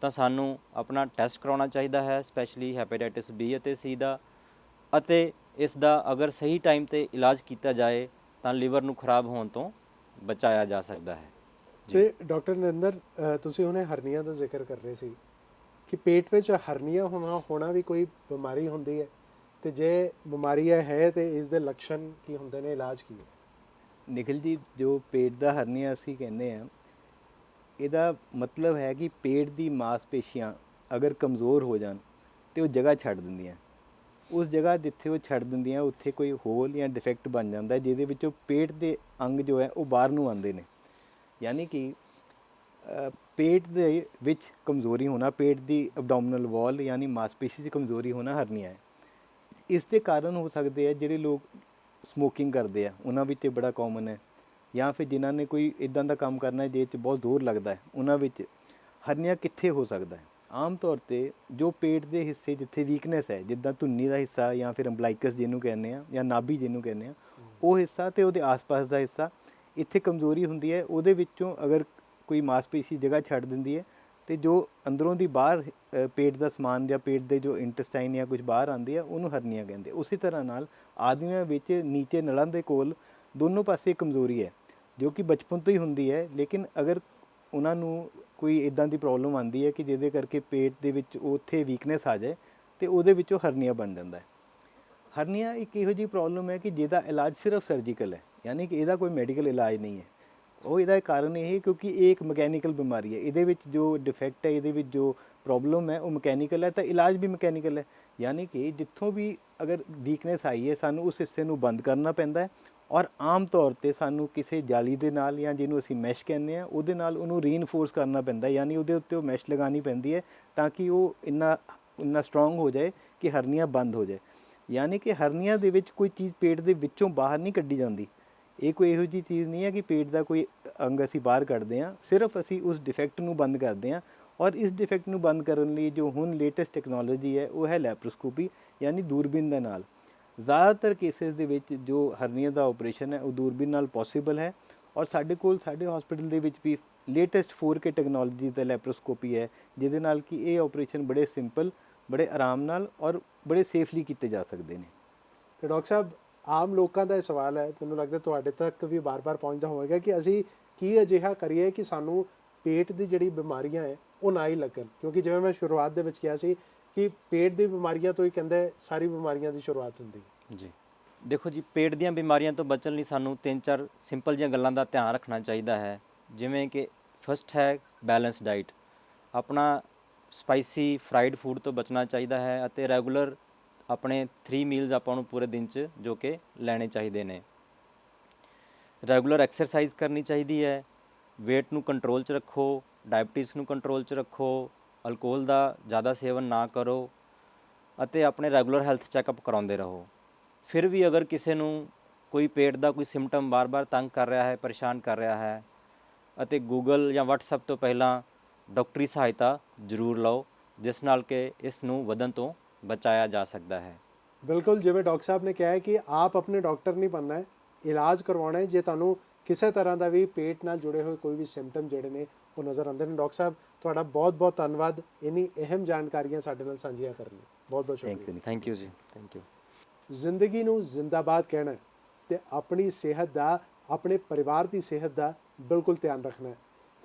ਤਾਂ ਸਾਨੂੰ ਆਪਣਾ ਟੈਸਟ ਕਰਾਉਣਾ ਚਾਹੀਦਾ ਹੈ, ਸਪੈਸ਼ਲੀ ਹੈਪੇਟਾਈਟਸ B ਅਤੇ C ਦਾ, ਅਤੇ ਇਸ ਦਾ ਅਗਰ ਸਹੀ ਟਾਈਮ 'ਤੇ ਇਲਾਜ ਕੀਤਾ ਜਾਏ ਤਾਂ ਲਿਵਰ ਨੂੰ ਖਰਾਬ ਹੋਣ ਤੋਂ ਬਚਾਇਆ ਜਾ ਸਕਦਾ ਹੈ। ਤੇ ਡਾਕਟਰ ਨਰਿੰਦਰ, ਤੁਸੀਂ ਹੁਣੇ ਹਰਨੀਆ ਦਾ ਜ਼ਿਕਰ ਕਰ ਰਹੇ ਸੀ ਕਿ ਪੇਟ ਵਿੱਚ ਹਰਨੀਆ ਹੋਣਾ ਵੀ ਕੋਈ ਬਿਮਾਰੀ ਹੁੰਦੀ ਹੈ, ਤੇ ਜੇ ਬਿਮਾਰੀ ਹੈ ਤੇ ਇਸ ਦੇ ਲੱਛਣ ਕੀ ਹੁੰਦੇ ਨੇ, ਇਲਾਜ ਕੀ ਹੈ? ਨਿਖਿਲ ਜੀ, ਜੋ ਪੇਟ ਦਾ ਹਰਨੀਆ ਅਸੀਂ ਕਹਿੰਦੇ ਹਾਂ, ਇਹਦਾ ਮਤਲਬ ਹੈ ਕਿ ਪੇਟ ਦੀ ਮਾਸਪੇਸ਼ੀਆਂ ਅਗਰ ਕਮਜ਼ੋਰ ਹੋ ਜਾਣ ਤੇ ਉਹ ਜਗ੍ਹਾ ਛੱਡ ਦਿੰਦੀਆਂ। ਉਸ ਜਗ੍ਹਾ ਜਿੱਥੇ ਉਹ ਛੱਡ ਦਿੰਦੀਆਂ ਉੱਥੇ ਕੋਈ ਹੋਲ ਜਾਂ ਡਿਫੈਕਟ ਬਣ ਜਾਂਦਾ, ਜਿਹਦੇ ਵਿੱਚੋਂ ਪੇਟ ਦੇ ਅੰਗ ਜੋ ਹੈ ਉਹ ਬਾਹਰ ਨੂੰ ਆਉਂਦੇ ਨੇ। ਯਾਨੀ ਕਿ ਪੇਟ ਦੇ ਵਿੱਚ ਕਮਜ਼ੋਰੀ ਹੋਣਾ, ਪੇਟ ਦੀ ਐਬਡੋਮੀਨਲ ਵਾਲ ਯਾਨੀ ਮਾਸਪੇਸ਼ੀ 'ਚ ਕਮਜ਼ੋਰੀ ਹੋਣਾ ਹਰਨੀਆ ਹੈ। ਇਸ ਦੇ ਕਾਰਨ ਹੋ ਸਕਦੇ ਆ ਜਿਹੜੇ ਲੋਕ ਸਮੋਕਿੰਗ ਕਰਦੇ ਆ ਉਹਨਾਂ ਵਿੱਚ ਇਹ ਬੜਾ ਕਾਮਨ ਹੈ, ਜਾਂ ਫਿਰ ਜਿਨ੍ਹਾਂ ਨੇ ਕੋਈ ਇੱਦਾਂ ਦਾ ਕੰਮ ਕਰਨਾ ਜਿਹਦੇ 'ਚ ਬਹੁਤ ਜ਼ੋਰ ਲੱਗਦਾ ਹੈ, ਉਹਨਾਂ ਵਿੱਚ ਹਰਨੀਆ ਕਿੱਥੇ ਹੋ ਸਕਦਾ ਹੈ? ਆਮ ਤੌਰ 'ਤੇ ਜੋ ਪੇਟ ਦੇ ਹਿੱਸੇ ਜਿੱਥੇ ਵੀਕਨੈਸ ਹੈ, ਜਿੱਦਾਂ ਧੁੰਨੀ ਦਾ ਹਿੱਸਾ ਜਾਂ ਫਿਰ ਅੰਬਲਾਈਕਸ ਜਿਹਨੂੰ ਕਹਿੰਦੇ ਆ, ਜਾਂ ਨਾਭੀ ਜਿਹਨੂੰ ਕਹਿੰਦੇ ਆ, ਉਹ ਹਿੱਸਾ ਅਤੇ ਉਹਦੇ ਆਸ-ਪਾਸ ਦਾ ਹਿੱਸਾ, ਇੱਥੇ ਕਮਜ਼ੋਰੀ ਹੁੰਦੀ ਹੈ। ਉਹਦੇ ਵਿੱਚੋਂ ਅਗਰ ਕੋਈ ਮਾਸਪੇਸ਼ੀ ਜਗ੍ਹਾ ਛੱਡ ਦਿੰਦੀ ਹੈ ਅਤੇ ਜੋ ਅੰਦਰੋਂ ਦੀ ਬਾਹਰ ਪੇਟ ਦਾ ਸਮਾਨ ਜਾਂ ਪੇਟ ਦੇ ਜੋ ਇੰਟੈਸਟਾਈਨ ਜਾਂ ਕੁਝ ਬਾਹਰ ਆਉਂਦੀ ਹੈ ਉਹਨੂੰ ਹਰਨੀਆ ਕਹਿੰਦੇ। ਉਸੇ ਤਰ੍ਹਾਂ ਨਾਲ ਆਦਮੀਆਂ ਵਿੱਚ ਨੀਚੇ ਨਲਾਂ ਦੇ ਕੋਲ ਦੋਨੋਂ ਪਾਸੇ ਕਮਜ਼ੋਰੀ ਹੈ, ਜੋ ਕਿ ਬਚਪਨ ਤੋਂ ਹੀ ਹੁੰਦੀ ਹੈ, ਲੇਕਿਨ ਅਗਰ ਉਹਨਾਂ ਨੂੰ ਕੋਈ ਇੱਦਾਂ ਦੀ ਪ੍ਰੋਬਲਮ ਆਉਂਦੀ ਹੈ ਕਿ ਜਿਹਦੇ ਕਰਕੇ ਪੇਟ ਦੇ ਵਿੱਚ ਉੱਥੇ ਵੀਕਨੈਸ ਆ ਜਾਏ ਅਤੇ ਉਹਦੇ ਵਿੱਚੋਂ ਹਰਨੀਆ ਬਣ ਜਾਂਦਾ ਹੈ। ਹਰਨੀਆ ਇੱਕ ਇਹੋ ਜਿਹੀ ਪ੍ਰੋਬਲਮ ਹੈ ਕਿ ਜਿਹਦਾ ਇਲਾਜ ਸਿਰਫ ਸਰਜੀਕਲ ਹੈ, ਯਾਨੀ ਕਿ ਇਹਦਾ ਕੋਈ ਮੈਡੀਕਲ ਇਲਾਜ ਨਹੀਂ ਹੈ। ਉਹ ਇਹਦਾ ਕਾਰਨ ਇਹ ਕਿਉਂਕਿ ਇਹ ਇੱਕ ਮਕੈਨੀਕਲ ਬਿਮਾਰੀ ਹੈ, ਇਹਦੇ ਵਿੱਚ ਜੋ ਡਿਫੈਕਟ ਹੈ, ਇਹਦੇ ਵਿੱਚ ਜੋ ਪ੍ਰੋਬਲਮ ਹੈ ਉਹ ਮਕੈਨੀਕਲ ਹੈ, ਤਾਂ ਇਲਾਜ ਵੀ ਮਕੈਨੀਕਲ ਹੈ। ਯਾਨੀ ਕਿ ਜਿੱਥੋਂ ਵੀ ਅਗਰ ਵੀਕਨੈਸ ਆਈ ਹੈ ਸਾਨੂੰ ਉਸ ਹਿੱਸੇ ਨੂੰ ਬੰਦ ਕਰਨਾ ਪੈਂਦਾ ਹੈ, ਔਰ ਆਮ ਤੌਰ 'ਤੇ ਸਾਨੂੰ ਕਿਸੇ ਜਾਲੀ ਦੇ ਨਾਲ ਜਾਂ ਜਿਹਨੂੰ ਅਸੀਂ ਮੈਸ਼ ਕਹਿੰਦੇ ਹਾਂ ਉਹਦੇ ਨਾਲ ਉਹਨੂੰ ਰੀਇਨਫੋਰਸ ਕਰਨਾ ਪੈਂਦਾ, ਯਾਨੀ ਉਹਦੇ ਉੱਤੇ ਉਹ ਮੈਸ਼ ਲਗਾਉਣੀ ਪੈਂਦੀ ਹੈ ਤਾਂ ਕਿ ਉਹ ਇੰਨਾ ਸਟਰੋਂਗ ਹੋ ਜਾਏ ਕਿ ਹਰਨੀਆ ਬੰਦ ਹੋ ਜਾਏ। ਯਾਨੀ ਕਿ ਹਰਨੀਆ ਦੇ ਵਿੱਚ ਕੋਈ ਚੀਜ਼ ਪੇਟ ਦੇ ਵਿੱਚੋਂ ਬਾਹਰ ਨਹੀਂ ਕੱਢੀ ਜਾਂਦੀ। ਇਹ ਕੋਈ ਇਹੋ ਜਿਹੀ ਚੀਜ਼ ਨਹੀਂ ਹੈ ਕਿ ਪੇਟ ਦਾ ਕੋਈ ਅੰਗ ਅਸੀਂ ਬਾਹਰ ਕੱਢਦੇ ਹਾਂ, ਸਿਰਫ ਅਸੀਂ ਉਸ ਡਿਫੈਕਟ ਨੂੰ ਬੰਦ ਕਰਦੇ ਹਾਂ। ਔਰ ਇਸ ਡਿਫੈਕਟ ਨੂੰ ਬੰਦ ਕਰਨ ਲਈ ਜੋ ਹੁਣ ਲੇਟੈਸਟ ਟੈਕਨੋਲੋਜੀ ਹੈ ਉਹ ਹੈ ਲੈਪਰੋਸਕੋਪੀ, ਯਾਨੀ ਦੂਰਬੀਨ ਦੇ ਨਾਲ। ਜ਼ਿਆਦਾਤਰ ਕੇਸਿਸ ਦੇ ਵਿੱਚ ਜੋ ਹਰਨੀਆ ਦਾ ਆਪਰੇਸ਼ਨ ਹੈ ਉਹ ਦੂਰਬੀਨ ਨਾਲ ਪੋਸੀਬਲ ਹੈ, ਔਰ ਸਾਡੇ ਹਸਪੀਟਲ ਦੇ ਵਿੱਚ ਵੀ ਲੇਟੈਸਟ 4K ਟੈਕਨੋਲੋਜੀ ਦਾ ਲੈਪਰੋਸਕੋਪੀ ਹੈ, ਜਿਹਦੇ ਨਾਲ ਕਿ ਇਹ ਆਪਰੇਸ਼ਨ ਬੜੇ ਸਿੰਪਲ, ਬੜੇ ਆਰਾਮ ਨਾਲ ਔਰ ਬੜੇ ਸੇਫਲੀ ਕੀਤੇ ਜਾ ਸਕਦੇ ਨੇ। ਤੇ ਡਾਕਟਰ ਸਾਹਿਬ, ਆਮ ਲੋਕਾਂ ਦਾ ਇਹ ਸਵਾਲ ਹੈ, ਮੈਨੂੰ ਲੱਗਦਾ ਤੁਹਾਡੇ ਤੱਕ ਵੀ ਬਾਰ-ਬਾਰ ਪਹੁੰਚਦਾ ਹੋਵੇਗਾ ਕਿ ਅਸੀਂ ਕੀ ਅਜਿਹਾ ਕਰੀਏ ਕਿ ਸਾਨੂੰ ਪੇਟ ਦੀ ਜਿਹੜੀ ਬਿਮਾਰੀਆਂ ਹੈ ਉਹ ਨਾ ਹੀ ਲੱਗਣ, ਕਿਉਂਕਿ ਜਿਵੇਂ ਮੈਂ ਸ਼ੁਰੂਆਤ ਦੇ ਵਿੱਚ ਕਿਹਾ ਸੀ ਕਿ ਪੇਟ ਦੀ ਬਿਮਾਰੀਆਂ ਤੋਂ ਹੀ ਕਹਿੰਦੇ ਸਾਰੀ ਬਿਮਾਰੀਆਂ ਦੀ ਸ਼ੁਰੂਆਤ ਹੁੰਦੀ ਹੈ। ਜੀ ਦੇਖੋ ਜੀ, ਪੇਟ ਦੀਆਂ ਬਿਮਾਰੀਆਂ ਤੋਂ ਬਚਣ ਲਈ ਸਾਨੂੰ 3-4 ਸਿੰਪਲ ਜਿਹੀਆਂ ਗੱਲਾਂ ਦਾ ਧਿਆਨ ਰੱਖਣਾ ਚਾਹੀਦਾ ਹੈ। ਜਿਵੇਂ ਕਿ ਫਸਟ ਹੈ ਬੈਲੈਂਸ ਡਾਈਟ, ਆਪਣਾ ਸਪਾਈਸੀ ਫਰਾਈਡ ਫੂਡ ਤੋਂ ਬਚਣਾ ਚਾਹੀਦਾ ਹੈ ਅਤੇ ਰੈਗੂਲਰ ਆਪਣੇ 3 ਮੀਲਸ ਆਪਾਂ ਨੂੰ ਪੂਰੇ ਦਿਨ 'ਚ ਜੋ ਕਿ ਲੈਣੇ ਚਾਹੀਦੇ ਨੇ। ਰੈਗੂਲਰ ਐਕਸਰਸਾਈਜ਼ ਕਰਨੀ ਚਾਹੀਦੀ ਹੈ, weight ਨੂੰ ਕੰਟਰੋਲ 'ਚ ਰੱਖੋ, ਡਾਇਬਟੀਜ਼ ਨੂੰ ਕੰਟਰੋਲ 'ਚ ਰੱਖੋ, ਅਲਕੋਹਲ ਦਾ ਜ਼ਿਆਦਾ ਸੇਵਨ ਨਾ ਕਰੋ ਅਤੇ ਆਪਣੇ ਰੈਗੂਲਰ ਹੈਲਥ ਚੈੱਕਅਪ ਕਰਾਉਂਦੇ ਰਹੋ। ਫਿਰ ਵੀ ਅਗਰ ਕਿਸੇ ਨੂੰ ਕੋਈ ਪੇਟ ਦਾ ਕੋਈ ਸਿੰਪਟਮ ਬਾਰ-ਬਾਰ ਤੰਗ ਕਰ ਰਿਹਾ ਹੈ, ਪਰੇਸ਼ਾਨ ਕਰ ਰਿਹਾ ਹੈ, ਅਤੇ ਗੂਗਲ ਜਾਂ WhatsApp ਤੋਂ ਪਹਿਲਾਂ ਡਾਕਟਰੀ ਸਹਾਇਤਾ ਜ਼ਰੂਰ ਲਓ, ਜਿਸ ਨਾਲ ਕਿ ਇਸ ਨੂੰ ਵਧਣ ਤੋਂ ਬਚਾਇਆ ਜਾ ਸਕਦਾ ਹੈ। ਬਿਲਕੁਲ, ਜਿਵੇਂ ਡਾਕਟਰ ਸਾਹਿਬ ਨੇ ਕਿਹਾ ਹੈ ਕਿ ਆਪ ਆਪਣੇ ਡਾਕਟਰ ਨਹੀਂ ਬਣਨਾ ਹੈ, ਇਲਾਜ ਕਰਵਾਉਣਾ ਹੈ। ਜੇ ਤੁਹਾਨੂੰ ਕਿਸੇ ਤਰ੍ਹਾਂ ਦਾ ਵੀ ਪੇਟ ਨਾਲ ਜੁੜੇ ਹੋਏ ਕੋਈ ਵੀ ਸਿੰਪਟਮ ਜਿਹੜੇ ਨੇ ਉਹ ਨਜ਼ਰ ਆਉਂਦੇ ਨੇ। ਡਾਕਟਰ ਸਾਹਿਬ, ਤੁਹਾਡਾ ਬਹੁਤ-ਬਹੁਤ ਧੰਨਵਾਦ ਇੰਨੀ ਅਹਿਮ ਜਾਣਕਾਰੀਆਂ ਸਾਡੇ ਨਾਲ ਸਾਂਝੀਆਂ ਕਰਨ ਲਈ। ਬਹੁਤ-ਬਹੁਤ ਸ਼ੁਕਰੀਆ। ਥੈਂਕ ਯੂ ਜੀ, ਥੈਂਕ ਯੂ। ਜ਼ਿੰਦਗੀ ਨੂੰ ਜ਼ਿੰਦਾਬਾਦ ਕਹਿਣਾ ਹੈ ਤੇ ਆਪਣੀ ਸਿਹਤ ਦਾ, ਆਪਣੇ ਪਰਿਵਾਰ ਦੀ ਸਿਹਤ ਦਾ ਬਿਲਕੁਲ ਧਿਆਨ ਰੱਖਣਾ ਹੈ।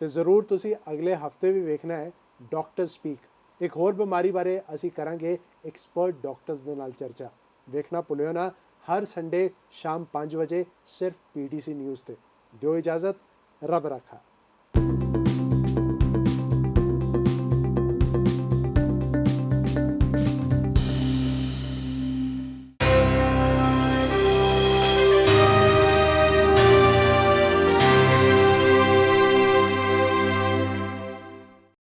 ਤੇ ਜ਼ਰੂਰ ਤੁਸੀਂ ਅਗਲੇ ਹਫਤੇ ਵੀ ਵੇਖਣਾ ਹੈ ਡਾਕਟਰ ਸਪੀਕ। ਇੱਕ ਹੋਰ ਬਿਮਾਰੀ ਬਾਰੇ ਅਸੀਂ ਕਰਾਂਗੇ ਐਕਸਪਰਟ ਡਾਕਟਰਸ ਦੇ ਨਾਲ ਚਰਚਾ। ਵੇਖਣਾ ਭੁੱਲਿਓ ਨਾ, ਹਰ ਸੰਡੇ ਸ਼ਾਮ 5 ਵਜੇ ਸਿਰਫ PTC ਨਿਊਜ਼ ਤੇ। ਦਿਓ ਇਜਾਜ਼ਤ, ਰੱਬ ਰਾਖਾ।